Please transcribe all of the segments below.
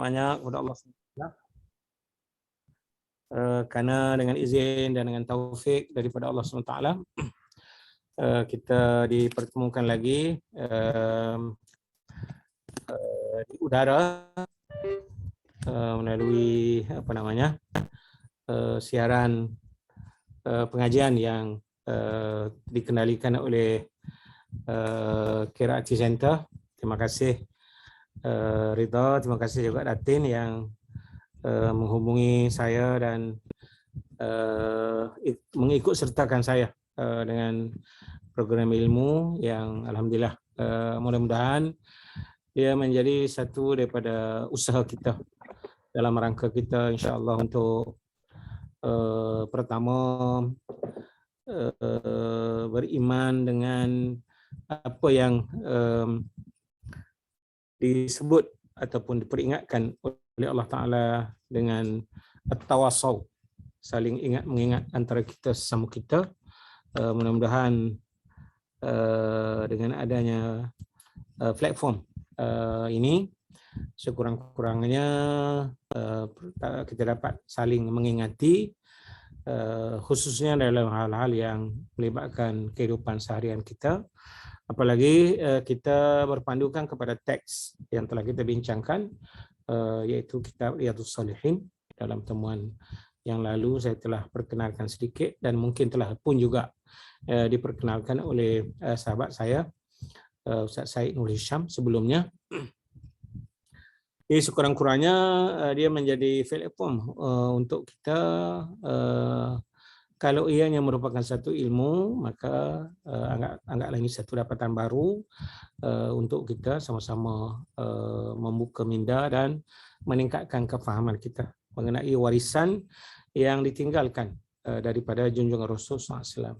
banyak-banyak kepada Allah SWT. Karena dengan izin dan dengan taufik daripada Allah SWT, kita dipertemukan lagi di udara melalui siaran pengajian yang dikendalikan oleh Qiraati Center. Terima kasih Ridha, terima kasih juga Datin yang menghubungi saya dan mengikut sertakan saya dengan program ilmu yang alhamdulillah mudah-mudahan dia menjadi satu daripada usaha kita dalam rangka kita insya-Allah untuk pertama beriman dengan apa yang disebut ataupun diperingatkan oleh Allah Ta'ala dengan at-tawasaw, saling ingat mengingat antara kita sesama kita. Mudah-mudahan dengan adanya platform ini sekurang-kurangnya kita dapat saling mengingati, khususnya dalam hal-hal yang melibatkan kehidupan seharian kita. Apalagi kita berpandukan kepada teks yang telah kita bincangkan, yaitu kitab Riyadhus Shalihin. Dalam temuan yang lalu saya telah perkenalkan sedikit dan mungkin telah pun juga diperkenalkan oleh sahabat saya Ustaz Said Nur Hisham sebelumnya. Jadi sekurang-kurangnya dia menjadi platform untuk kita, kalau ianya merupakan satu ilmu, maka anggaplah ini satu dapatan baru untuk kita sama-sama membuka minda dan meningkatkan kefahaman kita mengenai warisan yang ditinggalkan daripada junjungan Rasul SAW,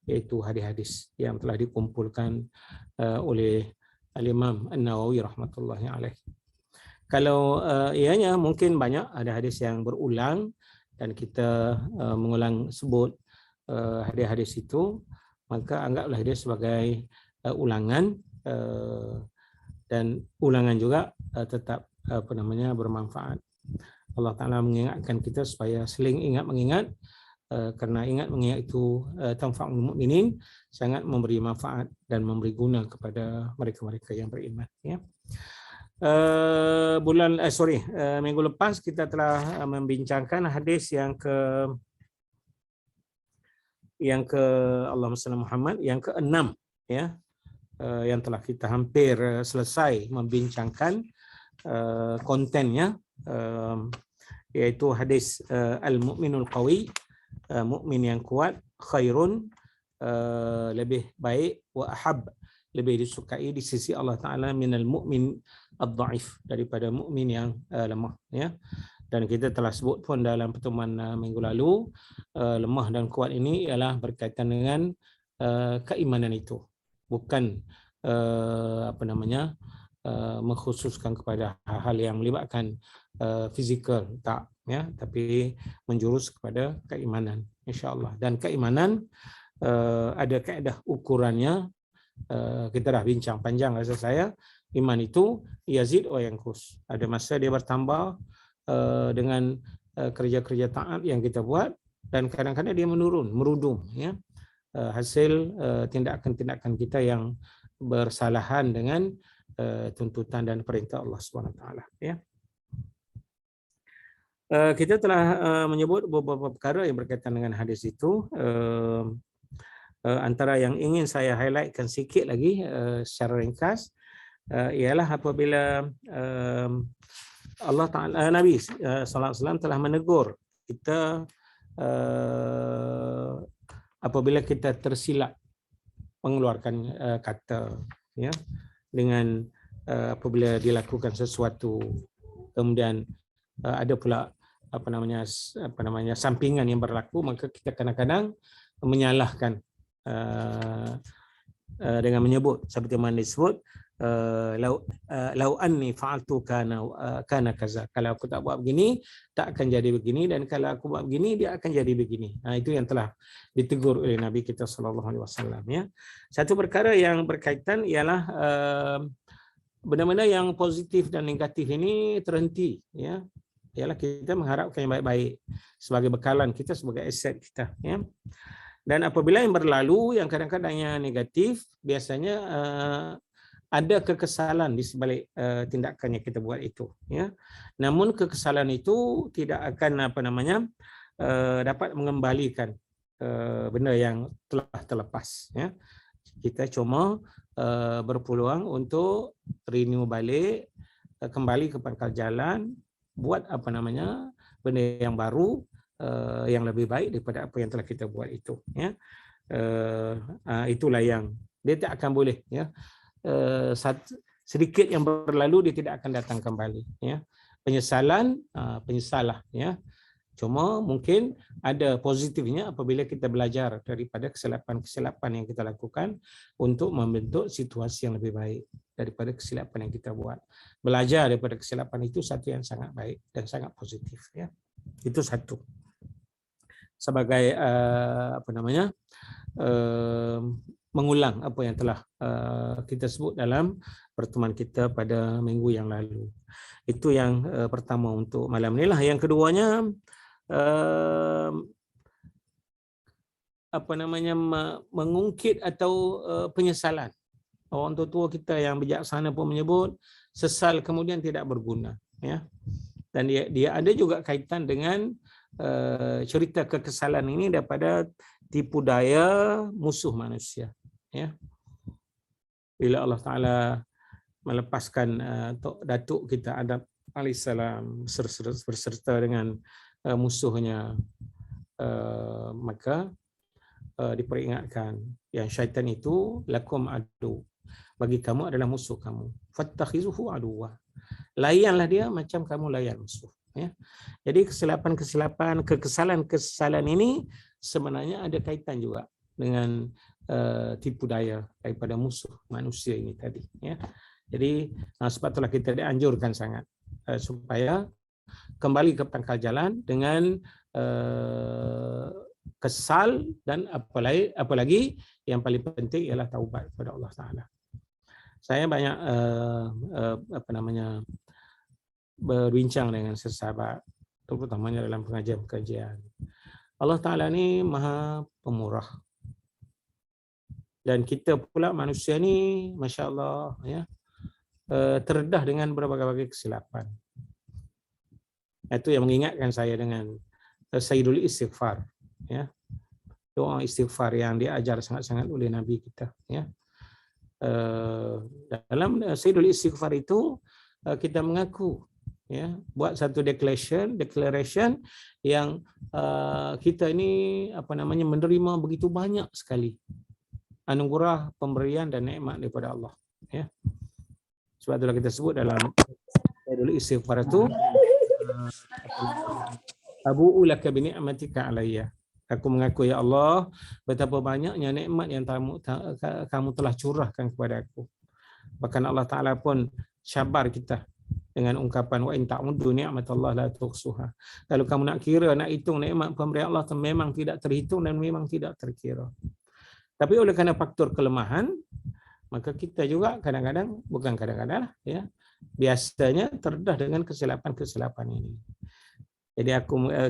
yaitu hadis-hadis yang telah dikumpulkan oleh Al-Imam An-Nawawi rahmatullahi alaih. Kalau ianya mungkin banyak ada hadis yang berulang dan kita mengulang sebut hadis-hadis itu, maka anggaplah dia sebagai ulangan, dan ulangan juga tetap bermanfaat. Allah Ta'ala mengingatkan kita supaya saling ingat mengingat, karena ingat mengingat itu tanfa'ul mu'minin, sangat memberi manfaat dan memberi guna kepada mereka-mereka yang beriman, ya. Minggu lepas kita telah membincangkan hadis yang ke Allahumma salli Muhammad yang ke-6, ya, yang telah kita hampir selesai membincangkan kontennya, yaitu hadis al-mu'minul qawi, mukmin yang kuat, khairun, lebih baik, wa ahab, lebih disukai di sisi Allah Ta'ala, minal mu'min ad-dha'if, daripada mukmin yang lemah, ya. Dan kita telah sebut pun dalam pertemuan minggu lalu, lemah dan kuat ini ialah berkaitan dengan keimanan itu, bukan mengkhususkan kepada hal-hal yang melibatkan fizikal, tak, ya, tapi menjurus kepada keimanan insya-Allah. Dan keimanan ada kaedah ukurannya, kita dah bincang panjang rasa saya. Iman itu yazid wa yanqus, ada masa dia bertambah dengan kerja-kerja taat yang kita buat, dan kadang-kadang dia menurun, merudum, ya, hasil tindakan-tindakan kita yang bersalahan dengan tuntutan dan perintah Allah SWT, ya. Kita telah menyebut beberapa perkara yang berkaitan dengan hadis itu. Antara yang ingin saya highlightkan sikit lagi secara ringkas ialah apabila Allah Ta'ala, Nabi SAW telah menegur kita apabila kita tersilap mengeluarkan kata, ya, dengan apabila dilakukan sesuatu, kemudian ada pula sampingan yang berlaku, maka kita kadang-kadang menyalahkan dengan menyebut seperti mana disebut, lau anni fa'altu kana kaza, kalau aku tak buat begini tak akan jadi begini, dan kalau aku buat begini dia akan jadi begini. Itu yang telah ditegur oleh Nabi kita sallallahu alaihi wasallam, ya. Satu perkara yang berkaitan ialah benda-benda yang positif dan negatif ini terhenti, ya. Ialah kita mengharapkan yang baik-baik sebagai bekalan kita, sebagai aset kita, ya. Dan apabila yang berlalu, yang kadang-kadang yang negatif, biasanya ada kekesalan di sebalik tindakan yang kita buat itu, ya. Namun kekesalan itu tidak akan dapat mengembalikan benda yang telah terlepas, ya. Kita cuma berpeluang untuk renew balik, kembali ke pangkal jalan, buat benda yang baru, yang lebih baik daripada apa yang telah kita buat itu, ya. Itulah yang dia tak akan boleh, ya. Sedikit yang berlalu dia tidak akan datang kembali, ya. Penyesalan, penyesalah, ya. Cuma mungkin ada positifnya apabila kita belajar daripada kesilapan-kesilapan yang kita lakukan untuk membentuk situasi yang lebih baik daripada kesilapan yang kita buat. Belajar daripada kesilapan itu satu yang sangat baik dan sangat positif, ya. Itu satu. Sebagai mengulang apa yang telah kita sebut dalam pertemuan kita pada minggu yang lalu. Itu yang pertama untuk malam ini lah. Yang keduanya mengungkit atau penyesalan. Orang tua kita yang bijaksana pun menyebut sesal kemudian tidak berguna, ya. Dan dia ada juga kaitan dengan cerita kekesalan ini daripada tipu daya musuh manusia, ya. Bila Allah Taala melepaskan datuk kita Adam alaihissalam berserta dengan musuhnya, maka diperingatkan yang syaitan itu lakum adu, bagi kamu adalah musuh kamu, fattakhizuhu aduwa, layanlah dia macam kamu layan musuh, ya. Jadi kesilapan-kesilapan, kekesalan ini sebenarnya ada kaitan juga dengan tipu daya daripada musuh manusia ini tadi, ya. Jadi sebab itulah kita dianjurkan sangat supaya kembali ke pangkal jalan dengan kesal, dan apalagi yang paling penting ialah taubat kepada Allah Taala. Saya banyak berbincang dengan sesahabat, terutamanya dalam pengajian-pengajian. Allah Taala ni Maha Pemurah. Dan kita pula manusia ni, masya-Allah, ya, terdedah dengan berbagai-bagai kesilapan. Itu yang mengingatkan saya dengan Sayyidul Istighfar, ya. Doa istighfar yang diajar sangat-sangat oleh Nabi kita, ya. Dalam Sayyidul Istighfar itu kita mengaku, ya, buat satu declaration yang kita ini menerima begitu banyak sekali anugerah, pemberian dan nikmat daripada Allah, ya. Sebab itulah kita sebut dalam Sayyidul Istighfar itu, Abu'u laka bi ni'matika alayya. Aku mengaku, ya Allah, betapa banyaknya nikmat yang kamu telah curahkan kepada aku. Bahkan Allah Ta'ala pun syabar kita dengan ungkapan wa in ta'uddu ni'matallahi la tuhsuha. Kalau kamu nak kira, nak hitung nikmat pemberian Allah, memang tidak terhitung dan memang tidak terkira. Tapi oleh kerana faktor kelemahan, maka kita juga kadang-kadang, bukan kadang-kadang, ya, biasanya terdedah dengan kesilapan-kesilapan ini. Jadi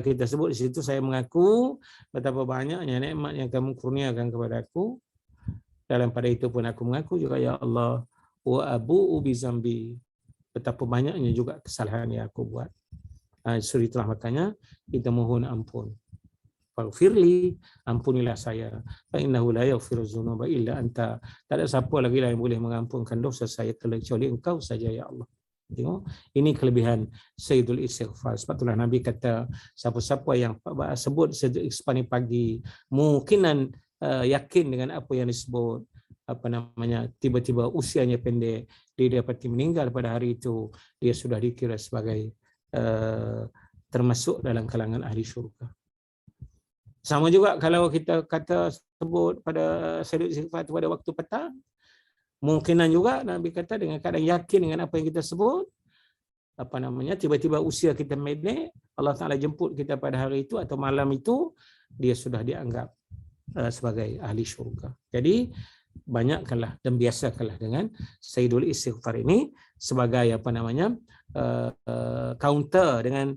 kita sebut di situ, saya mengaku betapa banyaknya nikmat yang kamu kurniakan kepada aku. Dalam pada itu pun aku mengaku juga, ya Allah, wa abu'u bi zambi, betapa banyaknya juga kesalahan yang aku buat. Suri itulah makanya kita mohon ampun. Faghfirli, ampunilah saya. Fa innahu la yaghfiru dzunuba illa anta. Tak ada siapa lagi yang boleh mengampunkan dosa saya kecuali Engkau saja, ya Allah. Tengok, ini kelebihan Sayyidul Istighfar. Sebab itulah Nabi kata, siapa-siapa yang sebut sepanjang pagi, mungkinan yakin dengan apa yang disebut, tiba-tiba usianya pendek, dia dapati meninggal pada hari itu, dia sudah dikira sebagai termasuk dalam kalangan ahli syurga. Sama juga kalau kita sebut pada Sayyidul Istighfar pada waktu petang, mungkinan juga Nabi kata dengan keadaan yakin dengan apa yang kita sebut, tiba-tiba usia kita pendek, Allah Ta'ala jemput kita pada hari itu atau malam itu, dia sudah dianggap sebagai ahli syurga. Jadi banyakkanlah dan biasakanlah dengan Sayyidul Istighfar ini sebagai counter dengan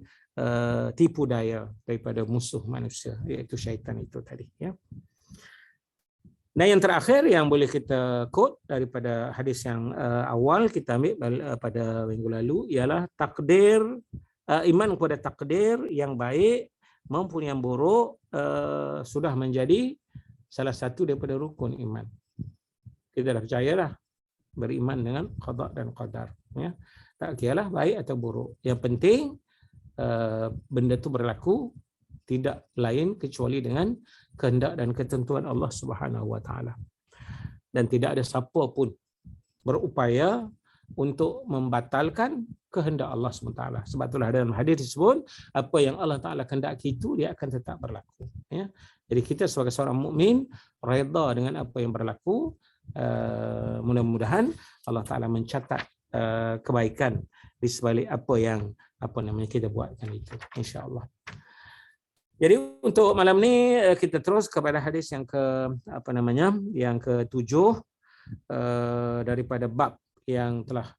tipu daya daripada musuh manusia, iaitu syaitan itu tadi, ya. Dan yang terakhir yang boleh kita quote daripada hadis yang awal kita ambil pada minggu lalu ialah takdir, iman kepada takdir yang baik maupun yang buruk sudah menjadi salah satu daripada rukun iman. Kita dah percayalah beriman dengan qada dan qadar, ya. Tak kiralah baik atau buruk. Yang penting benda itu berlaku tidak lain kecuali dengan kehendak dan ketentuan Allah Subhanahu Wa Taala. Dan tidak ada siapa pun berupaya untuk membatalkan kehendak Allah SWT. Sebab itulah dalam hadis disebut apa yang Allah Taala kehendaki itu dia akan tetap berlaku, ya. Jadi kita sebagai seorang mukmin redha dengan apa yang berlaku. Mudah-mudahan Allah Taala mencatat kebaikan di sebalik apa yang kita buatkan itu, insya-Allah. Jadi untuk malam ni kita terus kepada hadis yang yang ke-7 daripada bab yang telah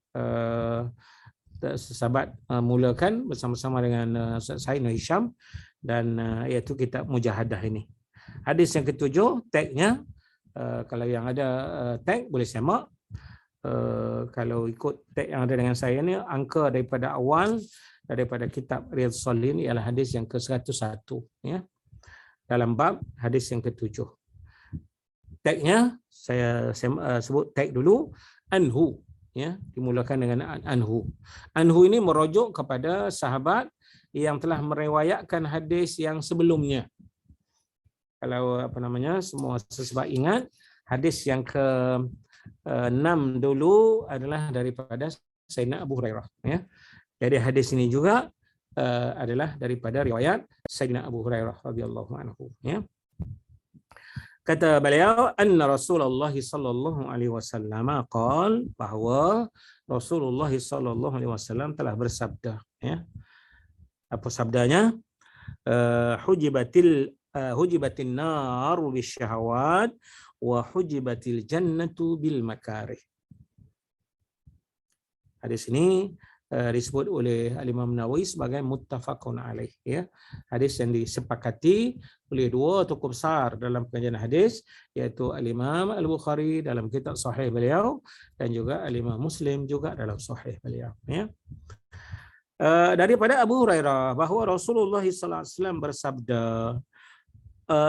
sahabat mulakan bersama-sama dengan Said Nur Hisham, dan iaitu kitab Mujahadah ini. Hadis yang ke-7 tagnya, kalau yang ada tag boleh semak. Kalau ikut tag yang ada dengan saya ni, angka daripada awal daripada kitab Riyadhus Shalihin ialah hadis yang ke-101, ya. Dalam bab hadis yang ke-7. Tagnya saya sebut tag dulu, anhu, ya, dimulakan dengan anhu. Anhu ini merujuk kepada sahabat yang telah meriwayatkan hadis yang sebelumnya. Kalau semua sesahabat ingat, hadis yang ke-6 dulu adalah daripada Sayyidina Abu Hurairah, ya. Jadi hadis ini juga adalah daripada riwayat Sayyidina Abu Hurairah radhiyallahu anhu, ya. Kata beliau, anna Rasulullah sallallahu alaihi wasallam qaal, bahawa Rasulullah sallallahu alaihi wasallam telah bersabda, ya. Apa sabdanya? Hujibatin nar bisyahawat wa hujibatil jannatu bil makarih. Hadis ini disebut oleh Al-Imam Nawawi sebagai muttafaqun alaih, ya. Hadis yang disepakati oleh dua tokoh besar dalam pengajian hadis, iaitu Al-Imam Al-Bukhari dalam kitab sahih beliau dan juga Al-Imam Muslim juga dalam sahih beliau, ya. Daripada Abu Hurairah bahawa Rasulullah SAW bersabda,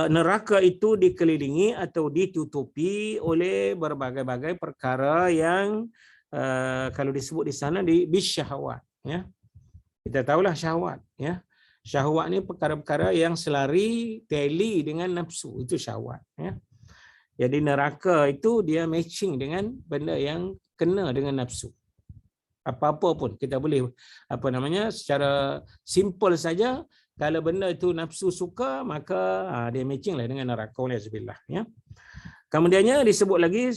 neraka itu dikelilingi atau ditutupi oleh berbagai-bagai perkara yang kalau disebut di sana bisyahwat, ya. Kita tahulah syahwat, ya. Syahwat ni perkara-perkara yang selari tali dengan nafsu, itu syahwat, ya. Jadi neraka itu dia matching dengan benda yang kena dengan nafsu. Apa-apa pun kita boleh secara simple saja, kalau benda itu nafsu suka, maka dia matching lah dengan neraka, waliyazbillah, ya. Kemudiannya disebut lagi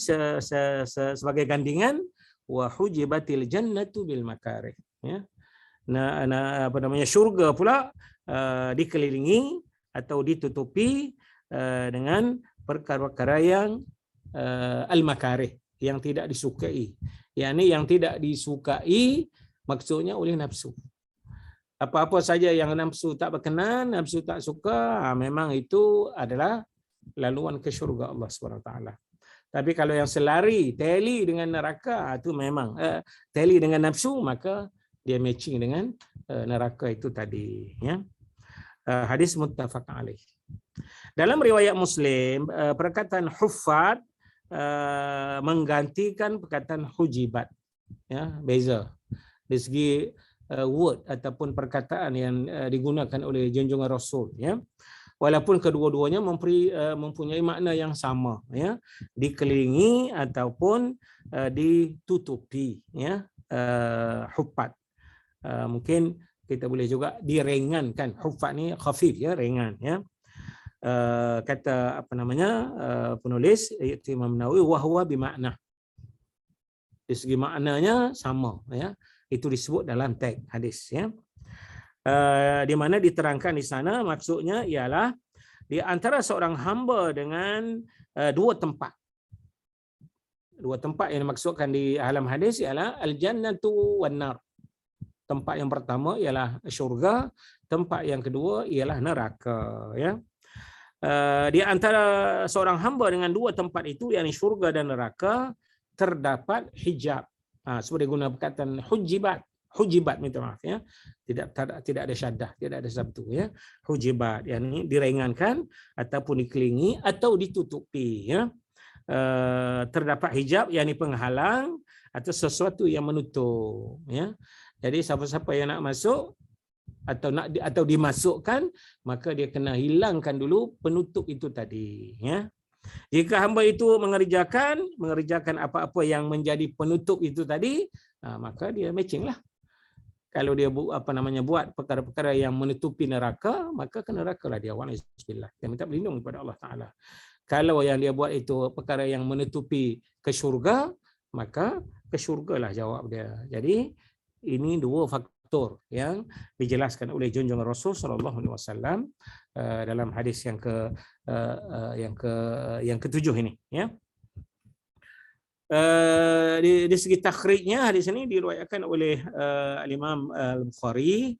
sebagai gandingan, wa hujibatil jannatu bil makarih, ya. Syurga pula dikelilingi atau ditutupi dengan perkara-perkara yang al-makarih, yang tidak disukai. Yakni yang tidak disukai maksudnya oleh nafsu. Apa-apa saja yang nafsu tak berkenan, nafsu tak suka, memang itu adalah laluan ke syurga Allah SWT. Tapi kalau yang selari, tali dengan neraka, itu memang tali dengan nafsu, maka dia matching dengan neraka itu tadi, ya. Hadis muttafaq alaih. Dalam riwayat Muslim, perkataan huffat menggantikan perkataan hujibat, ya, beza dari segi word ataupun perkataan yang digunakan oleh junjungan Rasul, ya. Walaupun kedua-duanya mempunyai makna yang sama, ya, dikelilingi ataupun ditutupi, ya, huffat. Mungkin kita boleh juga diringankan. Huffat ni khafif, ya, ringan, ya. Kata penulis iaitu Imam Nawawi, wahwa bimakna, dari segi maknanya sama, ya. Itu disebut dalam teks hadis, ya. Di mana diterangkan di sana maksudnya ialah di antara seorang hamba dengan dua tempat. Dua tempat yang dimaksudkan di dalam hadis ialah al-jannatu wan nar. Tempat yang pertama ialah syurga, tempat yang kedua ialah neraka, ya. Di antara seorang hamba dengan dua tempat itu, yakni syurga dan neraka, terdapat hijab. Seperti guna perkataan hujibat, minta maaf, ya. Tidak ada syaddah, tidak ada sabtu, ya. Hujibat, yakni diringankan ataupun dikelilingi atau ditutupi, ya. Terdapat hijab, yakni penghalang atau sesuatu yang menutup, ya. Jadi siapa-siapa yang nak masuk atau dimasukkan, maka dia kena hilangkan dulu penutup itu tadi, ya. Jika hamba itu mengerjakan apa-apa yang menjadi penutup itu tadi, maka dia matching lah. Kalau dia buat perkara-perkara yang menutupi neraka, maka ke neraka lah dia. Wa'alaikumsalam. Dia minta berlindung kepada Allah Taala. Kalau yang dia buat itu perkara yang menutupi ke syurga, maka ke syurgalah jawab dia. Jadi ini dua faktor yang dijelaskan oleh junjungan Rasul sallallahu alaihi wasallam dalam hadis yang ketujuh ini, ya. Di segi takhrijnya, hadis ini diriwayatkan oleh Imam Al-Bukhari.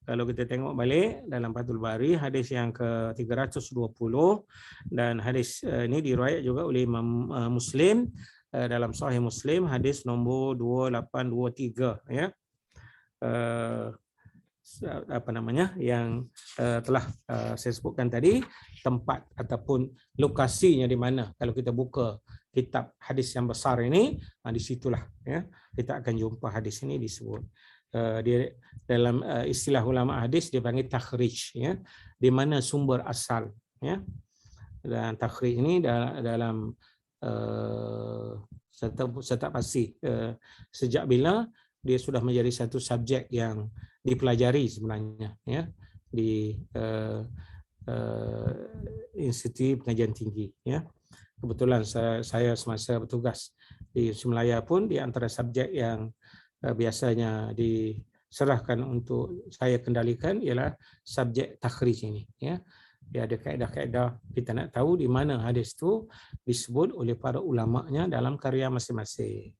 Kalau kita tengok balik dalam Fathul Bari, hadis yang ke-320, dan hadis ini diriwayat juga oleh Imam Muslim dalam Sahih Muslim, hadis nombor 2823, ya. Yang telah saya sebutkan tadi, tempat ataupun lokasinya di mana. Kalau kita buka kitab hadis yang besar ini, di situlah, ya, kita akan jumpa hadis ini disebut. Dalam istilah ulama hadis dipanggil takhrij, ya, di mana sumber asal, ya. Dan takhrij ini dalam saya tak pasti sejak bila dia sudah menjadi satu subjek yang dipelajari sebenarnya, ya, di Institut Pengajian Tinggi, ya. Kebetulan saya semasa bertugas di Malaya pun di antara subjek yang biasanya diserahkan untuk saya kendalikan ialah subjek takhrij ini, ya. Dia ada kaedah-kaedah, kita nak tahu di mana hadis itu disebut oleh para ulamanya dalam karya masing-masing.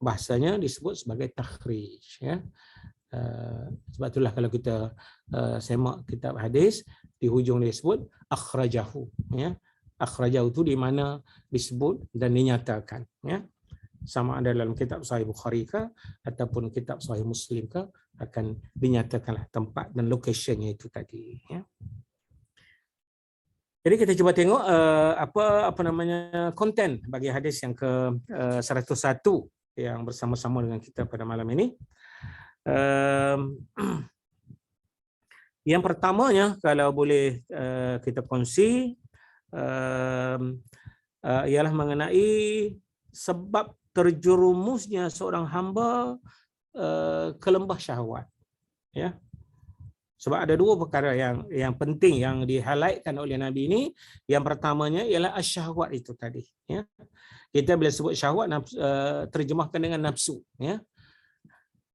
Bahasanya disebut sebagai takhrij, ya. Sebab itulah kalau kita semak kitab hadis, di hujung dia sebut akhrajahu, ya. Akhrajahu itu di mana disebut dan dinyatakan, ya. Sama ada dalam kitab Sahih Bukhari ke ataupun kitab Sahih Muslim ke, akan dinyatakanlah tempat dan lokasinya itu tadi, ya. Jadi kita cuba tengok konten bagi hadis yang ke-101 yang bersama-sama dengan kita pada malam ini. Yang pertamanya, kalau boleh kita kongsi, ialah mengenai sebab terjerumusnya seorang hamba ke lembah syahwat, ya. Sebab ada dua perkara yang penting yang di-highlightkan oleh Nabi ini. Yang pertamanya ialah asyahwat itu tadi, ya. Kita bila sebut syahwat, terjemahkan dengan nafsu, ya.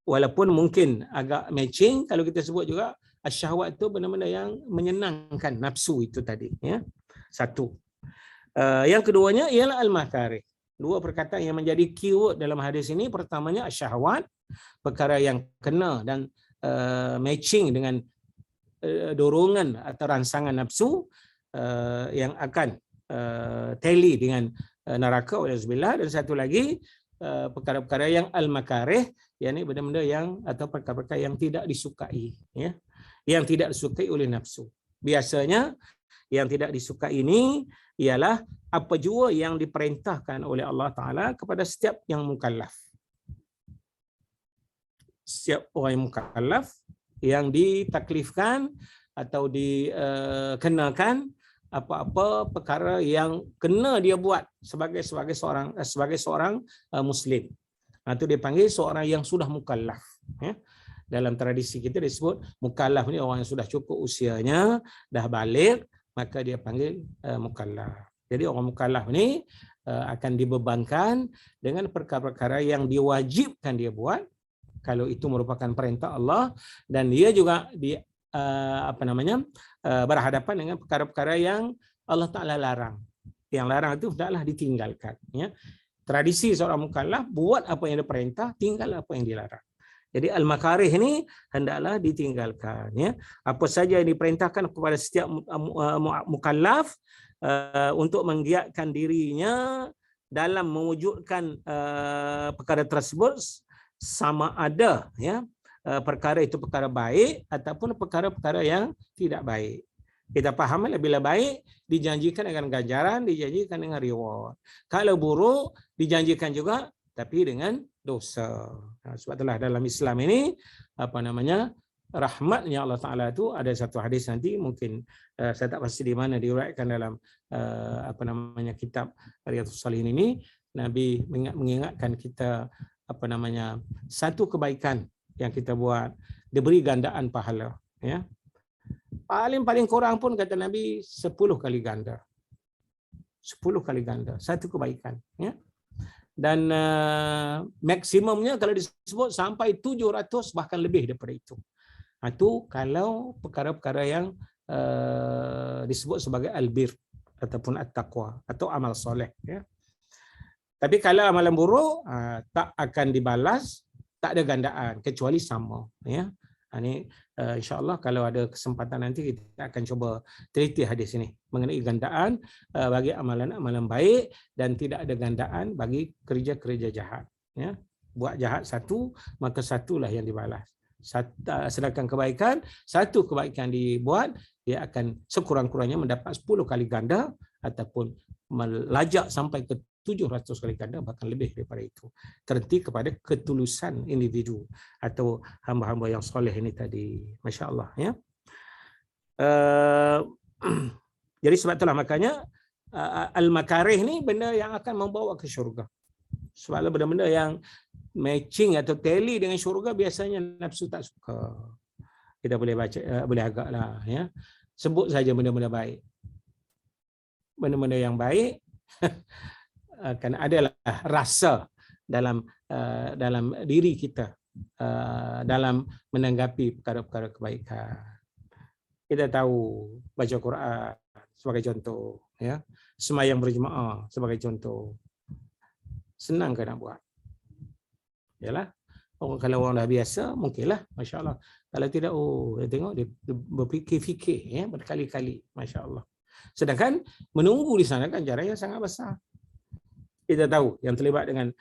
Walaupun mungkin agak matching kalau kita sebut juga asyahwat itu benda-benda yang menyenangkan nafsu itu tadi, ya. Satu. Yang keduanya ialah al-makarih. Dua perkataan yang menjadi keyword dalam hadis ini. Pertamanya asyahwat, perkara yang kena dan matching dengan dorongan atau rangsangan nafsu yang akan tally dengan neraka, waliyazbillah. Dan satu lagi perkara-perkara yang al-makarih, yakni benda-benda yang atau perkara-perkara yang tidak disukai, ya, yang tidak disukai oleh nafsu. Biasanya yang tidak disukai ini ialah apa jua yang diperintahkan oleh Allah Taala kepada setiap yang mukallaf. Setiap orang yang mukallaf yang ditaklifkan atau dikenakan apa-apa perkara yang kena dia buat sebagai seorang muslim. Itu dia panggil seorang yang sudah mukallaf, ya. Dalam tradisi kita disebut mukallaf ni orang yang sudah cukup usianya, dah baligh, maka dia panggil mukallaf. Jadi orang mukallaf ni akan dibebankan dengan perkara-perkara yang diwajibkan dia buat kalau itu merupakan perintah Allah, dan dia juga berhadapan dengan perkara-perkara yang Allah Taala larang. Yang larang itu hendaklah ditinggalkan, ya. tradisi seorang mukallaf, buat apa yang diperintah, tinggal apa yang dilarang. Jadi al-makarih ni hendaklah ditinggalkan, ya. Apa saja yang diperintahkan kepada setiap mukallaf untuk menggiatkan dirinya dalam mewujudkan perkara tersebut, sama ada, ya, perkara itu perkara baik ataupun perkara-perkara yang tidak baik. Kita fahamlah, bila baik dijanjikan dengan ganjaran, dijanjikan dengan reward. Kalau buruk dijanjikan juga tapi dengan dosa. Sebab itulah dalam Islam ini rahmatnya Allah Taala itu, ada satu hadis nanti mungkin saya tak pasti di mana diriwayatkan dalam kitab Riyadhus Shalihin ini, Nabi mengingatkan kita satu kebaikan yang kita buat diberi gandaan pahala, ya. Paling kurang pun kata Nabi 10 kali ganda. 10 kali ganda satu kebaikan, ya. Dan maksimumnya kalau disebut sampai 700 bahkan lebih daripada itu. Itu kalau perkara-perkara yang disebut sebagai albir ataupun at-taqwa atau amal soleh, ya. Tapi kalau amalan buruk tak akan dibalas, tak ada gandaan kecuali sama, ya. Ini insya-Allah kalau ada kesempatan nanti kita akan cuba teliti hadis ini mengenai gandaan bagi amalan-amalan baik dan tidak ada gandaan bagi kerja-kerja jahat, ya. Buat jahat satu, maka satulah yang dibalas. Sedangkan kebaikan, satu kebaikan dibuat, dia akan sekurang-kurangnya mendapat 10 kali ganda ataupun melajak sampai ke 700 kali ganda, bahkan lebih daripada itu. Terhenti kepada ketulusan individu atau hamba-hamba yang soleh ini tadi. Masya Allah, ya. Jadi sebab itulah makanya al-makarih ni benda yang akan membawa ke syurga. Sebab benda-benda yang matching atau tally dengan syurga biasanya nafsu tak suka. Kita boleh baca, boleh agaklah, ya. Sebut saja benda-benda baik. Benda-benda yang baik akan adalah rasa dalam diri kita dalam menanggapi perkara-perkara kebaikan. Kita tahu baca Quran sebagai contoh, ya. Sembahyang berjemaah sebagai contoh. Senang ke nak buat? Yalah. Kalau orang dah biasa, mungkinlah, masya-Allah. Kalau tidak, dia tengok dia berfikir-fikir, ya, berkali-kali, masya-Allah. Sedangkan menunggu di sana kan jarak yang sangat besar. Kita tahu yang terlibat dengan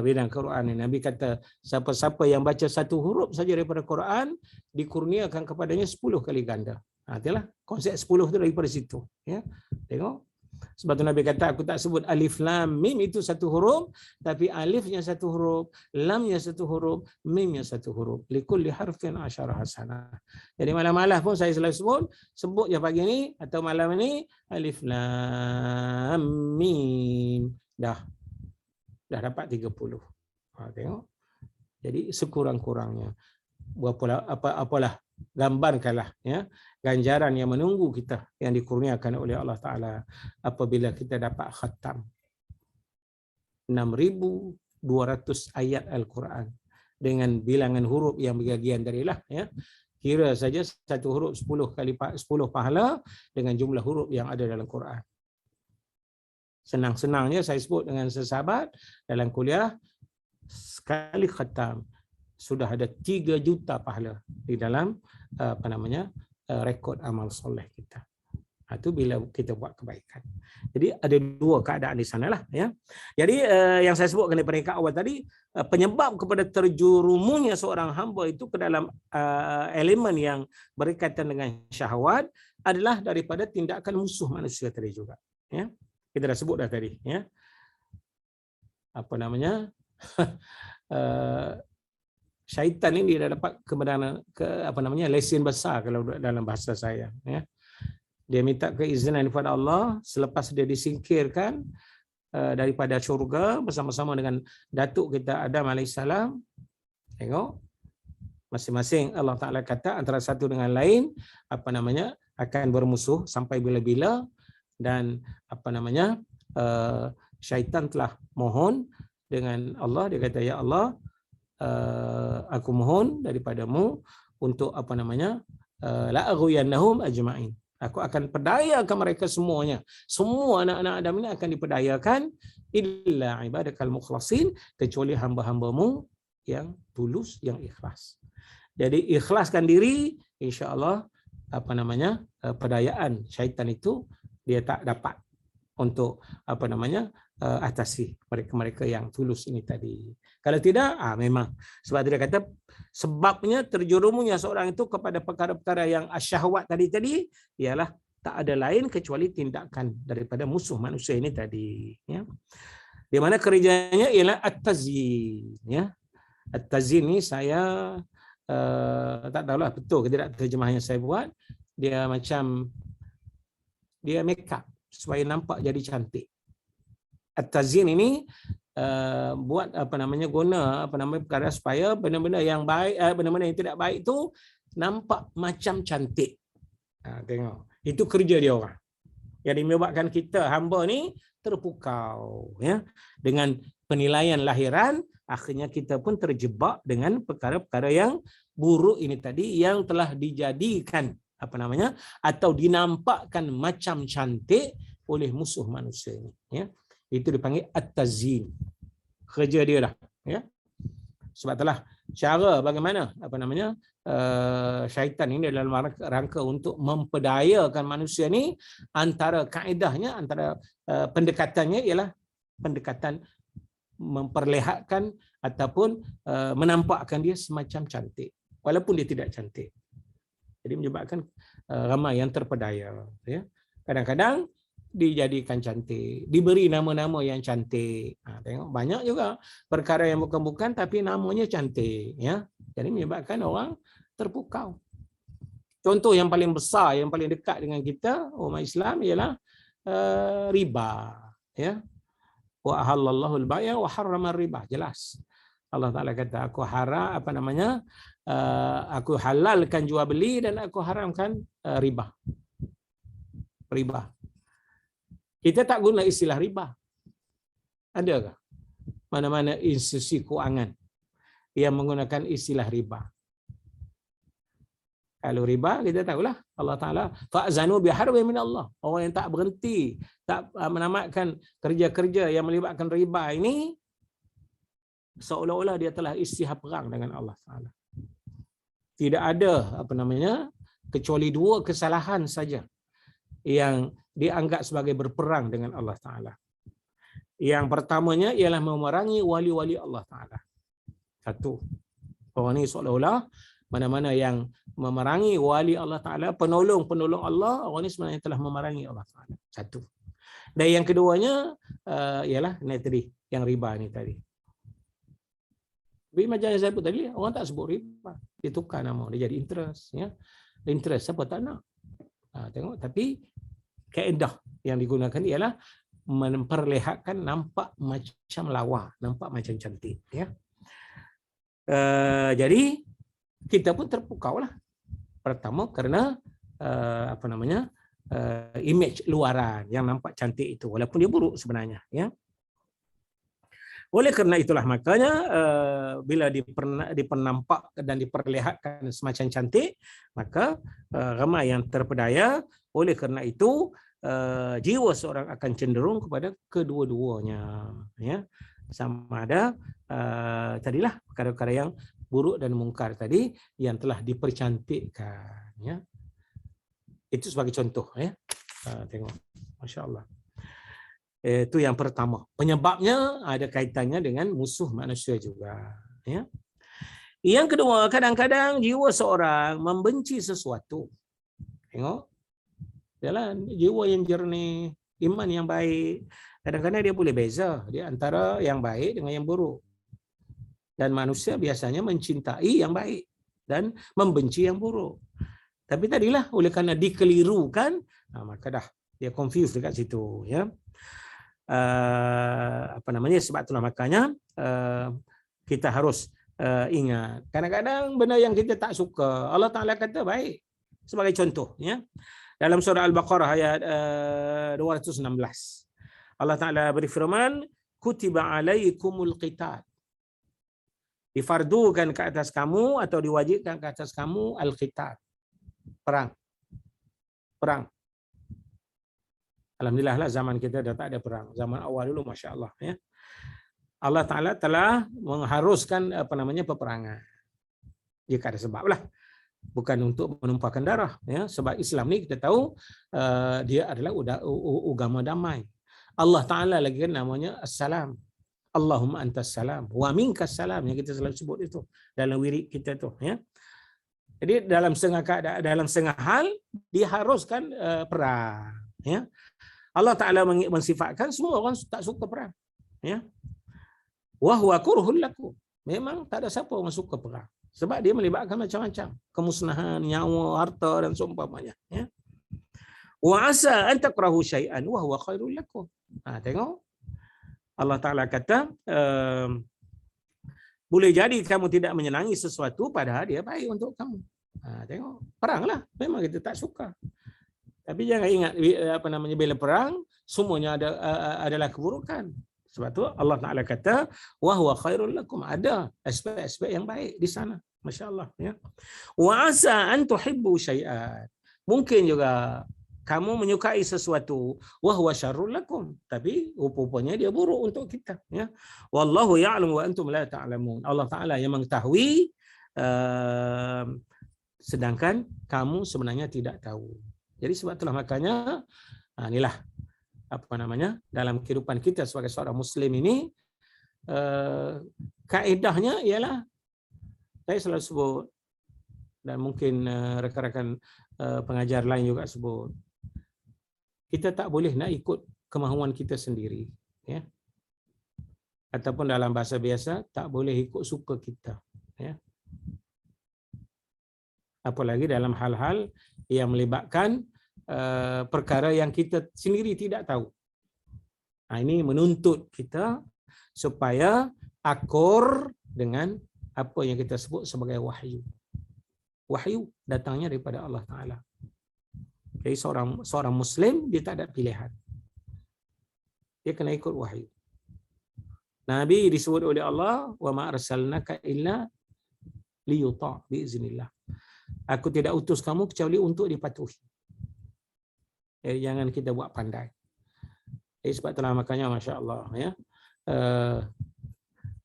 bidang Quran ini, Nabi kata siapa-siapa yang baca satu huruf saja daripada Quran dikurniakan kepadanya 10 kali ganda. Itulah konsep 10 tu daripada situ, ya. Tengok. Sebab tu Nabi kata, aku tak sebut alif lam mim itu satu huruf, tapi alifnya satu huruf, lamnya satu huruf, mimnya satu huruf. Likulli harfin asyara hasanah. Jadi malam-malam pun saya selalu sebut je pagi ni atau malam ni alif lam mim. Dah dapat 30. Tengok. Jadi sekurang-kurangnya apalah gambarkanlah, ya, ganjaran yang menunggu kita yang dikurniakan oleh Allah Taala apabila kita dapat khatam 6,200 ayat Al-Quran dengan bilangan huruf yang berbagian darilah, ya. Kira saja satu huruf 10 pahala dengan jumlah huruf yang ada dalam Quran. Senang-senangnya saya sebut dengan sesahabat dalam kuliah, sekali khatam sudah ada 3 juta pahala di dalam rekod amal soleh kita. Itu bila kita buat kebaikan. Jadi ada 2 keadaan di sanalah, ya. Jadi yang saya sebutkan di peringkat awal tadi, penyebab kepada terjerumusnya seorang hamba itu ke dalam elemen yang berkaitan dengan syahwat adalah daripada tindakan musuh manusia tadi juga, ya. Kita dah sebut dah tadi, ya. Syaitan ini dia dapat lesen besar kalau dalam bahasa saya, ya. Dia minta keizinan kepada Allah selepas dia disingkirkan daripada syurga bersama-sama dengan datuk kita Adam alaihissalam. Tengok, masing-masing Allah Taala kata antara satu dengan lain akan bermusuh sampai bila-bila, dan syaitan telah mohon dengan Allah. Dia kata, ya Allah, aku mohon daripadamu untuk la aghwiyannahum ajma'in. Aku akan pedayakan mereka semuanya. Semua anak-anak Adam ini akan dipedayakan illa ibadakal mukhlasin, kecuali hamba-hambamu yang tulus, yang ikhlas. Jadi ikhlaskan diri, insya-Allah pedayaan syaitan itu dia tak dapat untuk atasi mereka-mereka yang tulus ini tadi. Kalau tidak, memang sebab dia kata sebabnya terjerumusnya seorang itu kepada perkara-perkara yang asyahwat tadi ialah tak ada lain kecuali tindakan daripada musuh manusia ini tadi, ya. Di mana kerjanya ialah at-tazyin, ya. At-tazyin ni saya tak tahulah betul ke tidak terjemahan yang saya buat. Dia macam dia make up supaya nampak jadi cantik. At-tazyin ini buat guna perkara supaya benda-benda yang baik, benda-benda yang tidak baik itu nampak macam cantik. Tengok, itu kerja dia orang. Yang menyebabkan kita hamba ni terpukau, ya, dengan penilaian lahiran, akhirnya kita pun terjebak dengan perkara-perkara yang buruk ini tadi yang telah dijadikan atau dinampakkan macam cantik oleh musuh manusia ini, ya. Itu dipanggil at-tazyin. Kerja dia lah, ya. Sebab itulah cara bagaimana syaitan ini dalam rangka untuk mempedayakan manusia ni, antara kaedahnya, antara pendekatannya ialah pendekatan memperlihatkan ataupun menampakkan dia semacam cantik walaupun dia tidak cantik. Jadi menyebabkan ramai yang terpedaya, ya. Kadang-kadang dijadikan cantik, diberi nama-nama yang cantik. Tengok banyak juga perkara yang bukan-bukan tapi namanya cantik, ya. Jadi menyebabkan orang terpukau. Contoh yang paling besar, yang paling dekat dengan kita umat Islam ialah riba, ya. Wa ahallallahu al-bai'a wa harrama riba. Jelas. Allah Taala kata aku aku halalkan jual beli dan aku haramkan riba. Riba. Kita tak guna istilah riba. Adakah mana-mana institusi keuangan yang menggunakan istilah riba? Kalau riba, kita tahulah Allah Ta'ala fa'zanu biharbin min Allah. Orang yang tak berhenti, tak menamatkan kerja-kerja yang melibatkan riba ini, seolah-olah dia telah istihad perang dengan Allah Ta'ala. Tidak ada kecuali dua kesalahan saja yang dianggap sebagai berperang dengan Allah Ta'ala. Yang pertamanya ialah memerangi wali-wali Allah Ta'ala. Satu, orang ini seolah-olah mana-mana yang memerangi wali Allah Ta'ala, penolong-penolong Allah, orang ini sebenarnya telah memerangi Allah Ta'ala. Satu. Dan yang keduanya ialah tadi, yang riba ni tadi. Tapi macam yang saya sebut tadi, orang tak sebut riba. Dia tukar nama, dia jadi interest. Ya. Interest, siapa tak nak? Tengok, tapi kaedah yang digunakan ialah memperlihatkan nampak macam lawa, nampak macam cantik, ya. Jadi kita pun terpukau lah. Pertama kerana image luaran yang nampak cantik itu, walaupun dia buruk sebenarnya, ya. Oleh kerana itulah makanya bila dipernampak dan diperlihatkan semacam cantik, maka ramai yang terpedaya. Oleh kerana itu jiwa seorang akan cenderung kepada kedua-duanya, ya. Sama ada tadilah perkara-perkara yang buruk dan mungkar tadi yang telah dipercantikkan, ya. Itu sebagai contoh, ya. Tengok, masya-Allah. Itu yang pertama. Penyebabnya ada kaitannya dengan musuh manusia juga, ya. Yang kedua, kadang-kadang jiwa seorang membenci sesuatu. Tengok. Jalan jiwa yang jernih, iman yang baik. Kadang-kadang dia boleh beza di antara yang baik dengan yang buruk. Dan manusia biasanya mencintai yang baik dan membenci yang buruk. Tapi tadilah oleh kerana dikelirukan, maka dah dia confuse dekat situ, ya. Sebab itulah makanya kita harus ingat. Kadang-kadang benda yang kita tak suka, Allah Ta'ala kata baik. Sebagai contoh, ya. Dalam surah Al-Baqarah ayat 216. Allah Ta'ala berfirman, kutiba alaikumul qital. Difardukan ke atas kamu atau diwajibkan ke atas kamu al-qital. Perang. Perang. Alhamdulillah lah zaman kita dah tak ada perang. Zaman awal dulu masya-Allah ya. Allah Taala telah mengharuskan peperangan. Jika ada sebab lah. Bukan untuk menumpahkan darah ya, sebab Islam ni kita tahu dia adalah agama damai. Allah Taala lagi kan namanya Assalam. Allahumma antas salam wa minkas salam, yang kita selalu sebut itu dalam wirid kita tu ya. Jadi dalam setengah hal diharuskan perang ya. Allah Taala mensifatkan semua orang tak suka perang ya. Wa huwa kurhul lakum. Memang tak ada siapa orang suka perang. Sebab dia melibatkan macam-macam. Kemusnahan, nyawa, harta dan seumpamanya. Ya. Wa asa an takrahu syai'an wa huwa khairul lakum. Tengok. Allah Ta'ala kata, boleh jadi kamu tidak menyenangi sesuatu padahal dia baik untuk kamu. Tengok. Peranglah. Memang kita tak suka. Tapi jangan ingat, bila perang, semuanya adalah keburukan. Sebab tu Allah Taala kata wa huwa khairul lakum, ada aspek-aspek yang baik di sana. Masya-Allah ya. Wa asa an tuhibbu syai'an. Mungkin juga kamu menyukai sesuatu wa huwa syarrul lakum, tapi rupanya dia buruk untuk kita ya. Wallahu ya'lamu wa antum la ta'lamun. Allah Taala yang mengetahui sedangkan kamu sebenarnya tidak tahu. Jadi sebab itulah makanya inilah dalam kehidupan kita sebagai seorang Muslim ini, kaedahnya ialah, saya selalu sebut dan mungkin rekan-rekan pengajar lain juga sebut, kita tak boleh nak ikut kemahuan kita sendiri ya. Ataupun dalam bahasa biasa, tak boleh ikut suka kita ya. Apalagi dalam hal-hal yang melibatkan perkara yang kita sendiri tidak tahu. Ini menuntut kita supaya akur dengan apa yang kita sebut sebagai wahyu. Wahyu datangnya daripada Allah Ta'ala. Jadi seorang Muslim, dia tak ada pilihan. Dia kena ikut wahyu. Nabi disebut oleh Allah, wa ma arsalnaka illa liyuta' biiznillah. Aku tidak utus kamu kecuali untuk dipatuhi. Jangan kita buat pandai. Sebab itulah makanya masya-Allah ya.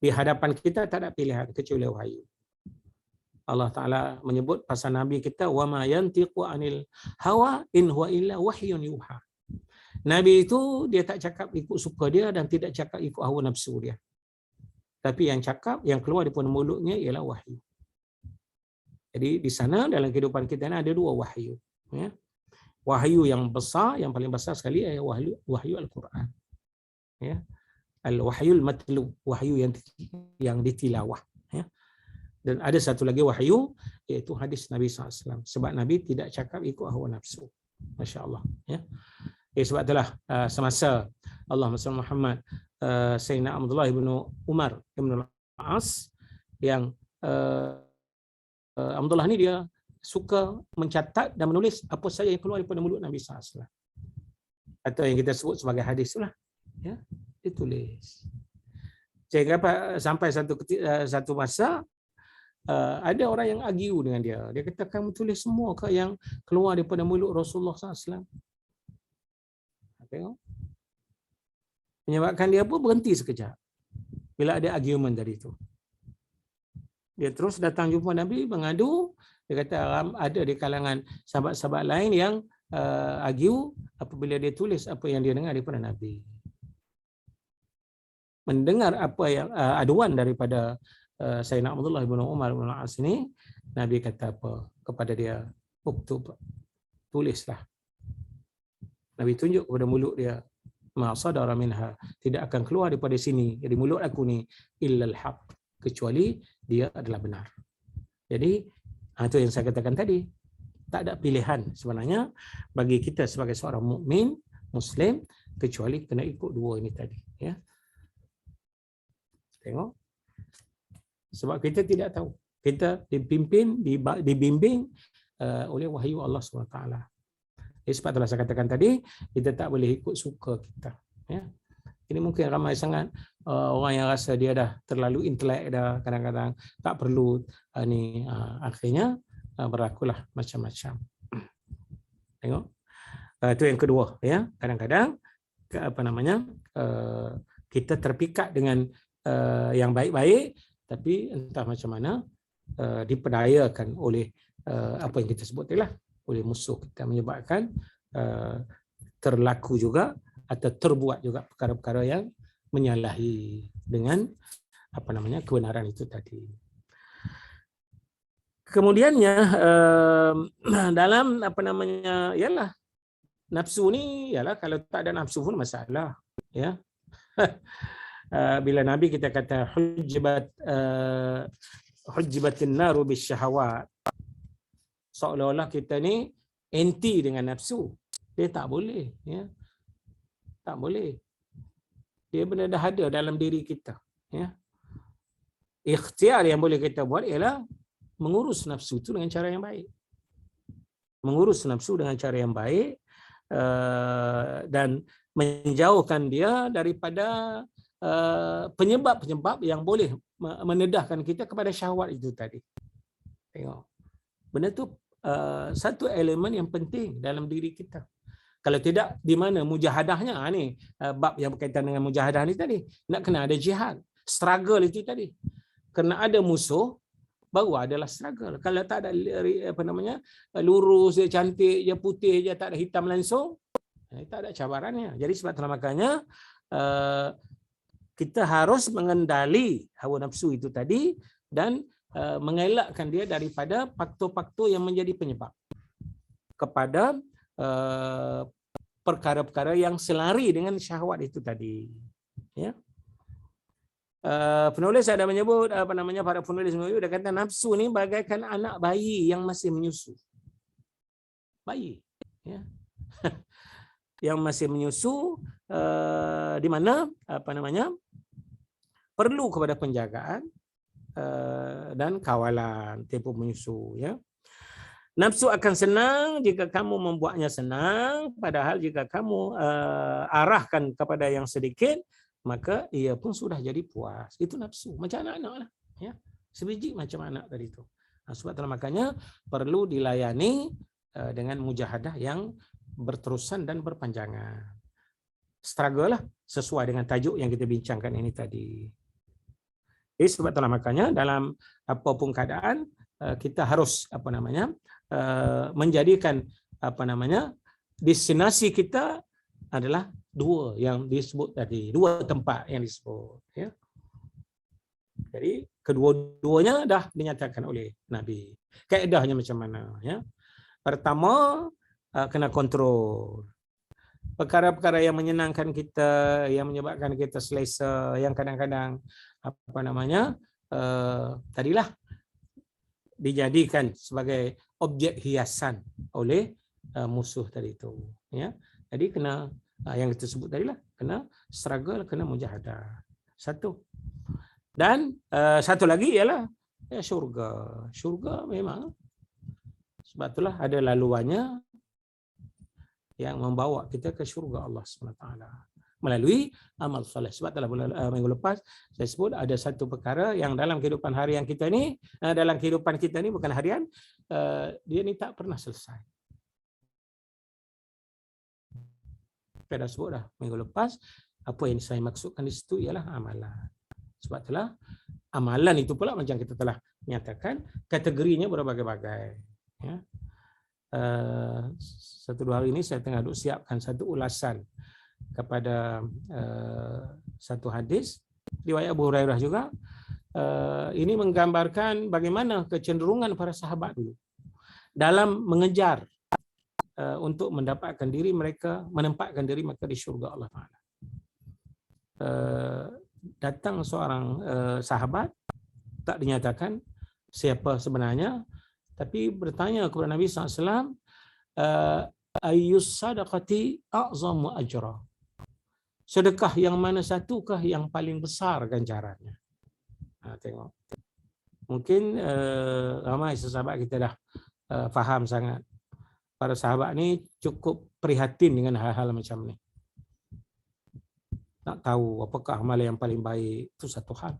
Di hadapan kita tak ada pilihan kecuali wahyu. Allah Taala menyebut pasal nabi kita, wa ma yantiqu anil hawa in huwa illa wahyun yuha. Nabi itu dia tak cakap ikut suka dia dan tidak cakap ikut hawa nafsu dia. Tapi yang cakap, yang keluar daripada mulutnya ialah wahyu. Jadi di sana dalam kehidupan kita ni ada dua wahyu ya. Wahyu yang besar, yang paling besar sekali ialah wahyu Al-Quran. Ya. Al-wahyul matlu, wahyu yang ditilawah. Ya. Dan ada satu lagi wahyu, iaitu hadis Nabi SAW. Sebab Nabi tidak cakap ikut hawa nafsu. Masya Allah. Ya. Sebab itulah semasa Allahumma salli Muhammad, Sayyidina Abdullah ibn Umar ibn al-As, yang Abdullah ni dia suka mencatat dan menulis apa saja yang keluar daripada mulut Nabi SAW. Atau yang kita sebut sebagai hadis lah. Ya, ditulis. Sehingga sampai satu masa ada orang yang argue dengan dia. Dia kata, kamu tulis semua ke yang keluar daripada mulut Rasulullah SAW? Tengok. Menyebabkan dia pun berhenti sekejap bila ada argument dari itu. Dia terus datang jumpa Nabi mengadu. Dia kata ada di kalangan sahabat-sahabat lain yang argue apabila dia tulis apa yang dia dengar daripada Nabi. Mendengar apa yang aduan daripada Sayyidina Abdullah bin Umar bin Al-As ini, Nabi kata apa kepada dia? Uktub, tulislah. Nabi tunjuk kepada mulut dia, ma sadara minha, tidak akan keluar daripada sini, dari mulut aku ni, illal haq, kecuali dia adalah benar. Jadi itu yang saya katakan tadi, tak ada pilihan sebenarnya bagi kita sebagai seorang mukmin Muslim kecuali kena ikut dua ini tadi. Ya. Tengok. Sebab kita tidak tahu. Kita dibimbing oleh wahyu Allah SWT. Sebab itulah saya katakan tadi, kita tak boleh ikut suka kita. Ya. Ini mungkin ramai sangat orang yang rasa dia dah terlalu intelek dah, kadang-kadang tak perlu akhirnya berlakulah macam-macam. Tengok. Itu yang kedua, ya. Kadang-kadang kita terpikat dengan yang baik-baik, tapi entah macam mana diperdayakan oleh apa yang kita sebut tadi lah, oleh musuh kita, menyebabkan terlaku juga atau terbuat juga perkara-perkara yang menyalahi dengan kebenaran itu tadi. Kemudiannya dalam ialah nafsu ni, ialah kalau tak ada nafsu pun masalah, ya. Bila Nabi kita kata hujjibatin naru bisyahawat, seolah-olah kita ni anti dengan nafsu. Dia tak boleh, ya. Tak boleh. Dia benar dah ada dalam diri kita, ya. Ikhtiar yang boleh kita buat ialah mengurus nafsu itu dengan cara yang baik. Mengurus nafsu dengan cara yang baik dan menjauhkan dia daripada penyebab-penyebab yang boleh menedahkan kita kepada syahwat itu tadi. Tengok. Benda tu satu elemen yang penting dalam diri kita. Kalau tidak, di mana mujahadahnya? Ni bab yang berkaitan dengan mujahadah ni tadi. Nak kena ada jihad, struggle itu tadi. Kena ada musuh, baru adalah struggle. Kalau tak ada lurus, dia cantik, dia putih, dia tak ada hitam langsung, tak ada cabarannya. Jadi sebab itulah makanya kita harus mengendali hawa nafsu itu tadi dan mengelakkan dia daripada faktor-faktor yang menjadi penyebab kepada perkara-perkara yang selari dengan syahwat itu tadi, ya. Penulis ada menyebut para penulis dia kata nafsu ni bagaikan anak bayi yang masih menyusu. Bayi, ya. Yang masih menyusu, di mana perlu kepada penjagaan dan kawalan tempoh menyusu, ya. Nafsu akan senang jika kamu membuatnya senang, padahal jika kamu arahkan kepada yang sedikit, maka ia pun sudah jadi puas. Itu nafsu, macam anak-anak lah, ya. Sebiji macam anak tadi itu. Sebab itulah makanya perlu dilayani dengan mujahadah yang berterusan dan berpanjangan. Struggle lah, sesuai dengan tajuk yang kita bincangkan ini tadi. Sebab itulah makanya dalam apapun keadaan kita harus menjadikan destinasi kita adalah dua yang disebut tadi, dua tempat yang disebut, ya. Jadi kedua-duanya dah dinyatakan oleh Nabi. Kaedahnya macam mana, ya? Pertama, kena kontrol perkara-perkara yang menyenangkan kita, yang menyebabkan kita selesa, yang kadang-kadang tadilah dijadikan sebagai objek hiasan oleh musuh tadi itu, ya. Jadi kena yang kita sebut tadilah, kena struggle, kena mujahadah. Satu. Dan satu lagi ialah syurga. Syurga memang sebab itulah ada laluannya yang membawa kita ke syurga Allah SWT melalui amal soleh. Sebab itulah minggu lepas saya sebut ada satu perkara yang dalam kehidupan harian kita ni, dalam kehidupan kita ni bukan harian, dia ni tak pernah selesai. Saya dah sebut dah minggu lepas, apa yang saya maksudkan di situ ialah amalan. Sebab itulah amalan itu pula macam kita telah nyatakan kategorinya berbagai-bagai, ya. Satu dua hari ini saya tengah duk siapkan satu ulasan kepada satu hadis riwayat Abu Hurairah juga. Ini menggambarkan bagaimana kecenderungan para sahabat dulu dalam mengejar untuk mendapatkan diri mereka, menempatkan diri mereka di syurga Allah Taala. Datang seorang sahabat, tak dinyatakan siapa sebenarnya, tapi bertanya kepada Nabi SAW, ayyus sadaqati a'zamu ajra. Sedekah yang mana satukah yang paling besar ganjarannya? Tengok. Mungkin ramai sahabat kita dah faham sangat. Para sahabat ni cukup prihatin dengan hal-hal macam ni. Nak tahu apakah amalan yang paling baik, itu satu hal.